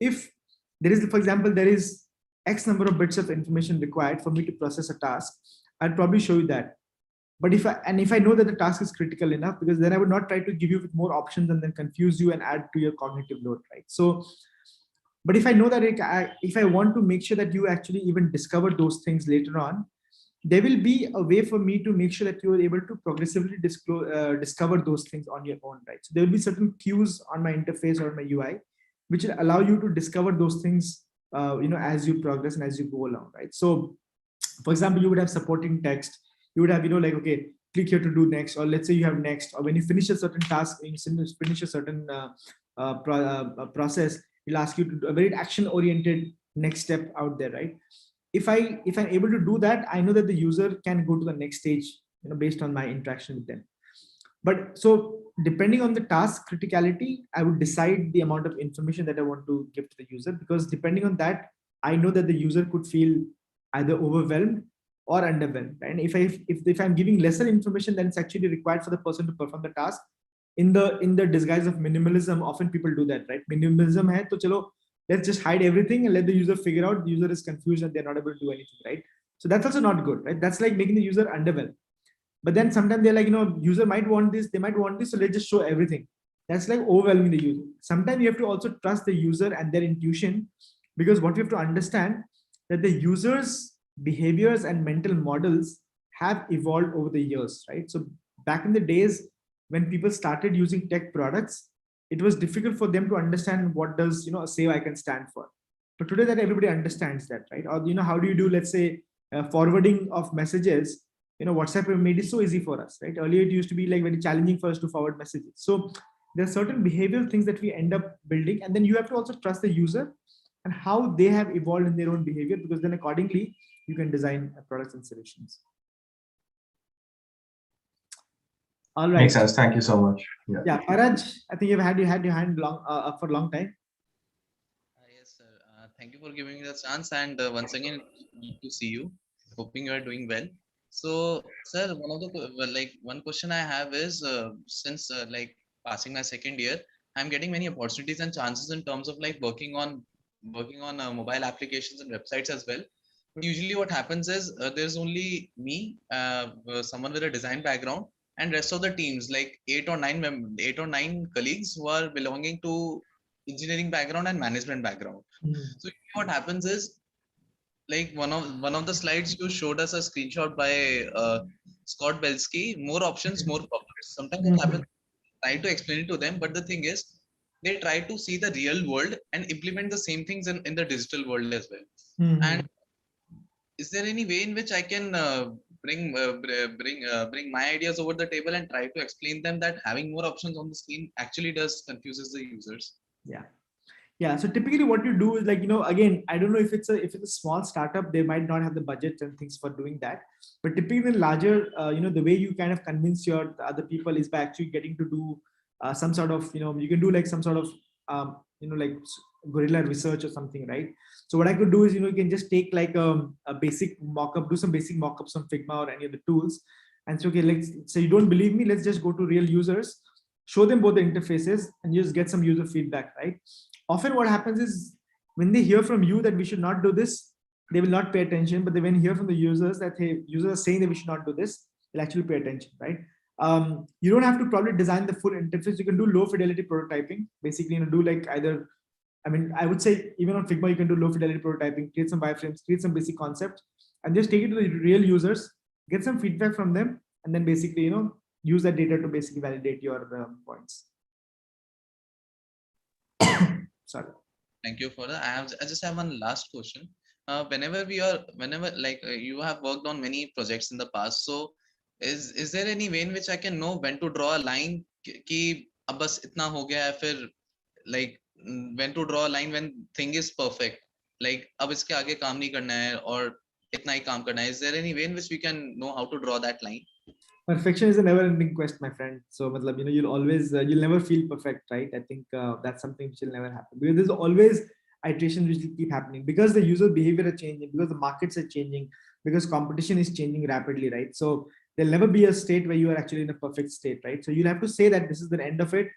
if there is, for example, there is X number of bits of information required for me to process a task, I'll probably show you that. But if I know that the task is critical enough, because then I would not try to give you with more options and then confuse you and add to your cognitive load, right? So, but if I know that if I want to make sure that you actually even discover those things later on, there will be a way for me to make sure that you are able to progressively discover those things on your own, right? So there will be certain cues on my interface or my UI, which will allow you to discover those things, as you progress and as you go along, right? So, for example, you would have supporting text. You would have, like, okay, click here to do next, or let's say you have next, or when you finish a certain task, when you finish a certain process, it'll ask you to do a very action-oriented next step out there, right? If I'm able to do that, I know that the user can go to the next stage, based on my interaction with them. But so depending on the task criticality, I would decide the amount of information that I want to give to the user, because depending on that, I know that the user could feel either overwhelmed or underwhelmed. And if I'm giving lesser information than it's actually required for the person to perform the task, in the disguise of minimalism, often people do that, right? Minimalism hai, to chalo, let's just hide everything and let the user figure out. The user is confused and they're not able to do anything, right? So that's also not good, right? That's like making the user underwhelmed. But then sometimes they're like, user might want this, they might want this, so let's just show everything. That's like overwhelming the user. Sometimes you have to also trust the user and their intuition, because what you have to understand that the user's behaviors and mental models have evolved over the years, right? So back in the days when people started using tech products, it was difficult for them to understand what does a save icon stand for. But today that everybody understands that, right? Or how do you do, let's say, forwarding of messages? WhatsApp made it so easy for us, right? Earlier it used to be like very challenging for us to forward messages. So there are certain behavioral things that we end up building, and then you have to also trust the user and how they have evolved in their own behavior, because then accordingly you can design products and solutions. All right. Makes sense. Thank you so much. Yeah, Paraj, I think you've had your hand up for a long time. Yes, sir. Thank you for giving me the chance, and once again, good to see you. Hoping you are doing well. So, sir, one question I have is, since like passing my second year, I'm getting many opportunities and chances in terms of like working on mobile applications and websites as well. But usually, what happens is there's only me, someone with a design background, and rest of the teams, like 8 or 9 colleagues who are belonging to engineering background and management background. So what happens is, like one of the slides you showed us a screenshot by Scott Belsky, more options, more problems. Sometimes it happens, try to explain it to them, but the thing is, they try to see the real world and implement the same things in the digital world as well. And is there any way in which I can bring my ideas over the table and try to explain them that having more options on the screen actually does confuses the users? Yeah. Yeah. So typically what you do is like, again, I don't know if it's a small startup, they might not have the budget and things for doing that. But typically in larger, the way you kind of convince the other people is by actually getting to do some sort of, you can do like some sort of, like guerrilla research or something, right? So what I could do is, you can just take like a basic mock-up, do some basic mock-ups on Figma or any of the tools. And so, okay, let's say you don't believe me, let's just go to real users, show them both the interfaces and just get some user feedback, right? Often what happens is when they hear from you that we should not do this, they will not pay attention. But they when hear from the users that, hey, users are saying that we should not do this, they'll actually pay attention, right? You don't have to probably design the full interface. You can do low fidelity prototyping. Basically, do like either, I would say even on Figma, you can do low fidelity prototyping, create some wireframes, create some basic concepts, and just take it to the real users, get some feedback from them, and then basically, use that data to basically validate your points. Sorry. Thank you for that. I just have one last question. Whenever you have worked on many projects in the past, so is there any way in which I can know when to draw a line कि अब बस इतना हो गया है, फिर like when to draw a line when thing is perfect, like अब इसके आगे काम नहीं करना है और इतना ही काम करना है? Is there any way in which we can know how to draw that line? Perfection is a never-ending quest, my friend. So, you'll always, you'll never feel perfect, right? I think that's something which will never happen, because there's always iterations which will keep happening, because the user behavior are changing, because the markets are changing, because competition is changing rapidly, right? So there'll never be a state where you are actually in a perfect state, right? So you'll have to say that this is the end of it,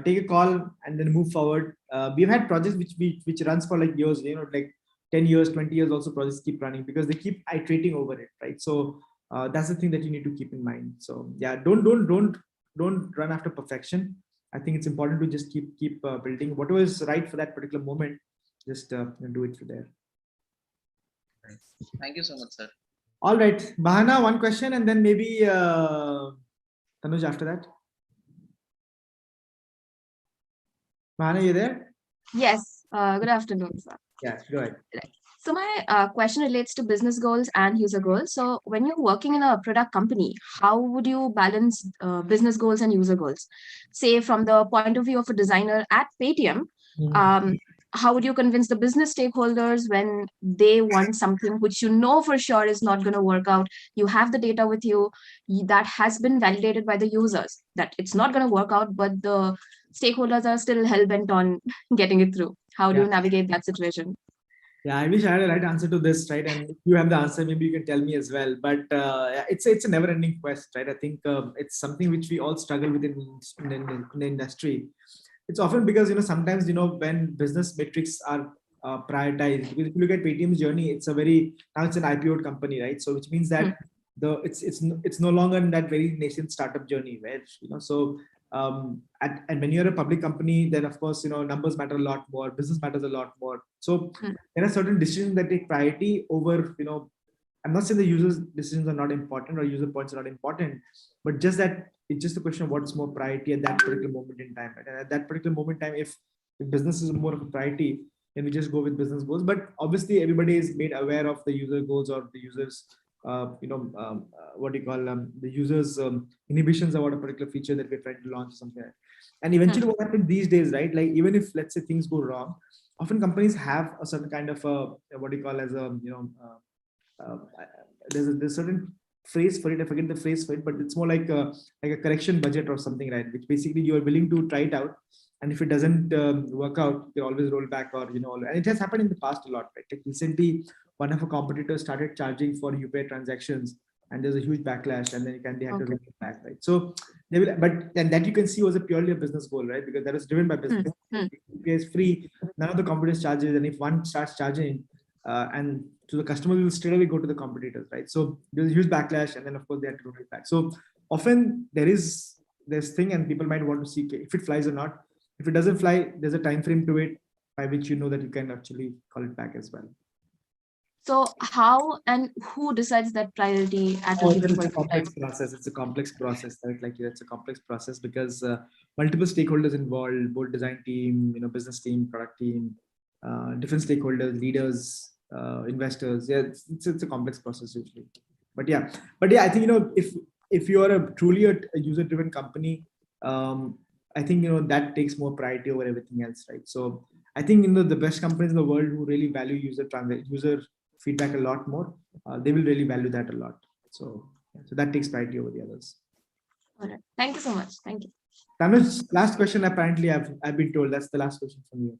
take a call and then move forward. We've had projects which runs for like years, like 10 years, 20 years, also projects keep running because they keep iterating over it, right? So that's the thing that you need to keep in mind. So yeah, don't run after perfection. I think it's important to just keep building whatever is right for that particular moment. Just do it through there. Thank you so much, sir. All right, Bahana, one question, and then maybe Tanuj after that. Bahana, you there? Yes. Good afternoon, sir. Yeah, go ahead. So my question relates to business goals and user goals. So when you're working in a product company, how would you balance business goals and user goals? Say from the point of view of a designer at Paytm, how would you convince the business stakeholders when they want something which for sure is not going to work out? You have the data with you that has been validated by the users that it's not going to work out, but the stakeholders are still hell-bent on getting it through. How do you navigate that situation? Yeah, I wish I had a right answer to this, right? And if you have the answer, maybe you can tell me as well. But it's a never-ending quest, right? I think it's something which we all struggle with in the industry. It's often because sometimes when business metrics are prioritized. Because if you look at Paytm's journey, it's an IPO company, right? So which means that it's no longer in that very nascent startup journey, right? So. And when you're a public company, then of course numbers matter a lot more, business matters a lot more. So there are certain decisions that take priority over. I'm not saying the users' decisions are not important or user points are not important, but just that it's just a question of what's more priority at that particular moment in time. And at that particular moment in time, if business is more of a priority, then we just go with business goals. But obviously, everybody is made aware of the user goals or the users. What do you call the users inhibitions about a particular feature that we're trying to launch or something. And eventually what happens these days, right? Like even if let's say things go wrong, often companies have a certain kind of what do you call as a there's a certain phrase for it. I forget the phrase for it, but it's more like a correction budget or something, right? Which basically you are willing to try it out, and if it doesn't work out, you always roll back, or and it has happened in the past a lot, right? Like recently, one of our competitors started charging for UPI transactions, and there's a huge backlash, and then they had to roll it back, right? So they will, and that you can see was purely a business goal, right? Because that was driven by business. UPI is free, none of the competitors charges, and if one starts charging, and to the customer, will straight away go to the competitors, right? So there's a huge backlash, and then of course they had to roll it back. So often there is this thing, and people might want to see if it flies or not. If it doesn't fly, there's a time frame to it by which that you can actually call it back as well. So how and who decides that priority at a given point in time? It's a complex process, right? Like it's a complex process because multiple stakeholders involved, both design team, business team, product team, different stakeholders, leaders, investors. Yeah, it's a complex process usually. But yeah, I think if you are truly a user-driven company, I think that takes more priority over everything else, right? So I think the best companies in the world who really value user feedback a lot more, they will really value that a lot. So that takes priority over the others. All right. Thank you so much. Thank you. Tanuj, last question. Apparently, I've been told that's the last question from you.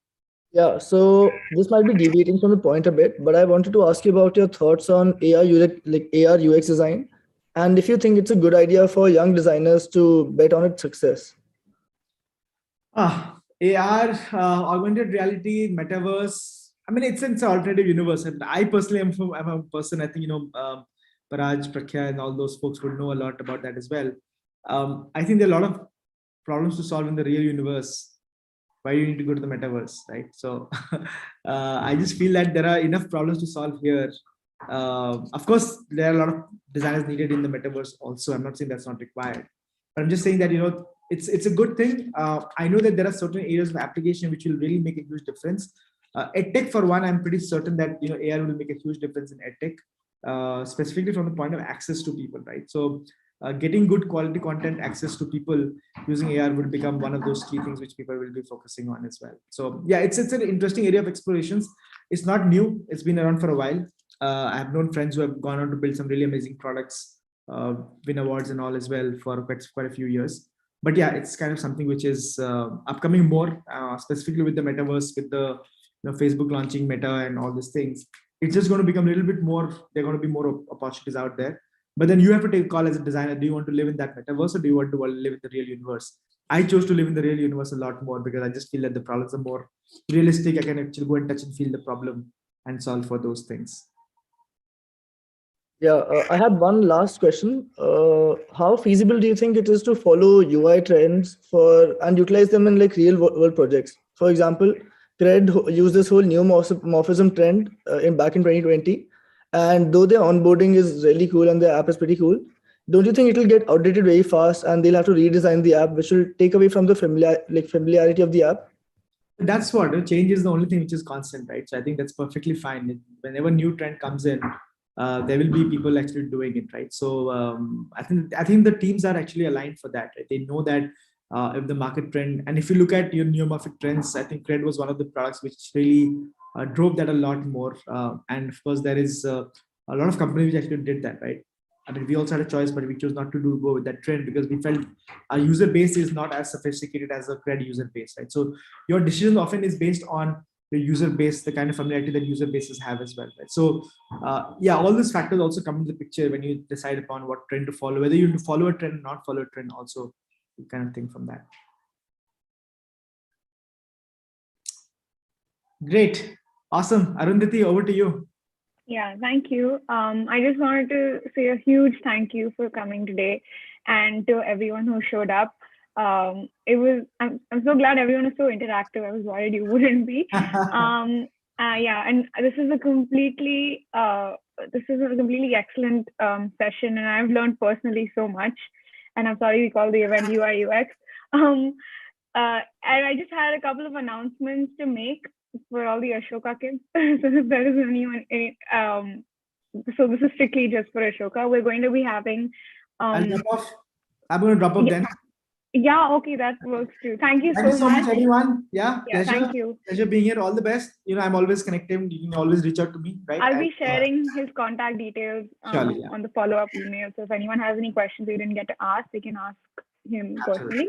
Yeah, so this might be deviating from the point a bit, but I wanted to ask you about your thoughts on AR UX design, and if you think it's a good idea for young designers to bet on its success. AR, augmented reality, metaverse. I mean, it's an alternative universe. And I personally I'm a person, I think, Paraj, Prakhya, and all those folks would know a lot about that as well. I think there are a lot of problems to solve in the real universe. Why do you need to go to the metaverse, right? So I just feel that there are enough problems to solve here. Of course, there are a lot of designers needed in the metaverse also. I'm not saying that's not required, but I'm just saying that, it's a good thing. I know that there are certain areas of application which will really make a huge difference. EdTech, for one, I'm pretty certain that AR will make a huge difference in EdTech, specifically from the point of access to people, right? So getting good quality content access to people using AR will become one of those key things which people will be focusing on as well. So yeah, it's an interesting area of explorations. It's not new. It's been around for a while. I have known friends who have gone on to build some really amazing products, win awards and all as well for quite a few years. But yeah, it's kind of something which is upcoming more, specifically with the metaverse, with the Facebook launching Meta and all these things. It's just going to become a little bit more. There are going to be more opportunities out there. But then you have to take a call as a designer. Do you want to live in that metaverse, or do you want to live in the real universe? I chose to live in the real universe a lot more because I just feel that the problems are more realistic. I can actually go and touch and feel the problem and solve for those things. Yeah, I had one last question. How feasible do you think it is to follow UI trends and utilize them in like real world projects? For example, Cred used this whole new morphism trend back in 2020. And though their onboarding is really cool and their app is pretty cool, don't you think it will get outdated very fast and they'll have to redesign the app, which will take away from the familiarity of the app? That's what change is the only thing which is constant, right? So I think that's perfectly fine. Whenever new trend comes in, there will be people actually doing it, right? So I think the teams are actually aligned for that, right? They know that if the market trend, and if you look at your neomorphic trends, I think Cred was one of the products which really drove that a lot more. And of course, there is a lot of companies which actually did that, right? I mean, we also had a choice, but we chose not to go with that trend because we felt our user base is not as sophisticated as a Cred user base, right? So your decision often is based on the user base, the kind of familiarity that user bases have as well, right? So yeah, all these factors also come into the picture when you decide upon what trend to follow, whether you want to follow a trend or not follow a trend also, you kind of think from that. Great. Awesome. Arundhati, over to you. Yeah, thank you. I just wanted to say a huge thank you for coming today and to everyone who showed up. I'm so glad everyone is so interactive. I was worried you wouldn't be. Yeah, and this is a completely excellent session, and I've learned personally so much. And I'm sorry we call the event UI UX. And I just had a couple of announcements to make for all the Ashoka kids. So if there is anyone, so this is strictly just for Ashoka. We're going to be having. I'm going to drop off then. Yeah, okay, that works too. Thank you so much, everyone. Yeah, pleasure. Thank you. Pleasure being here. All the best. I'm always connected. You can always reach out to me, right? I'll be sharing his contact details on the follow-up email. So if anyone has any questions they didn't get to ask, they can ask him personally.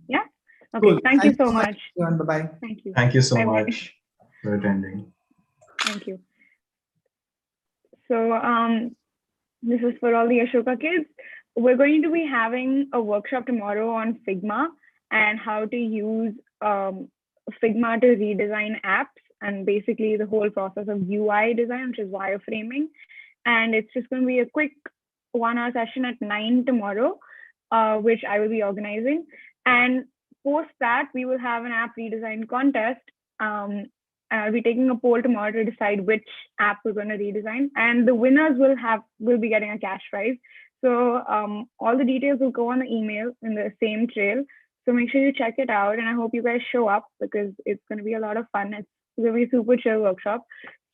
Yeah. Okay. Cool. Thank you so much. Bye-bye. Thank you. Thank you so Bye-bye. much for attending. Thank you. So this is for all the Ashoka kids. We're going to be having a workshop tomorrow on Figma and how to use Figma to redesign apps, and basically the whole process of UI design, which is wireframing. And it's just going to be a quick 1-hour session at 9 tomorrow, which I will be organizing. And post that, we will have an app redesign contest. I'll be taking a poll tomorrow to decide which app we're going to redesign, and the winners will be getting a cash prize. So all the details will go on the email in the same trail. So make sure you check it out, and I hope you guys show up because it's going to be a lot of fun. It's going to be a super chill workshop.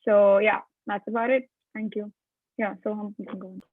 So yeah, that's about it. Thank you. Yeah, so you can go on.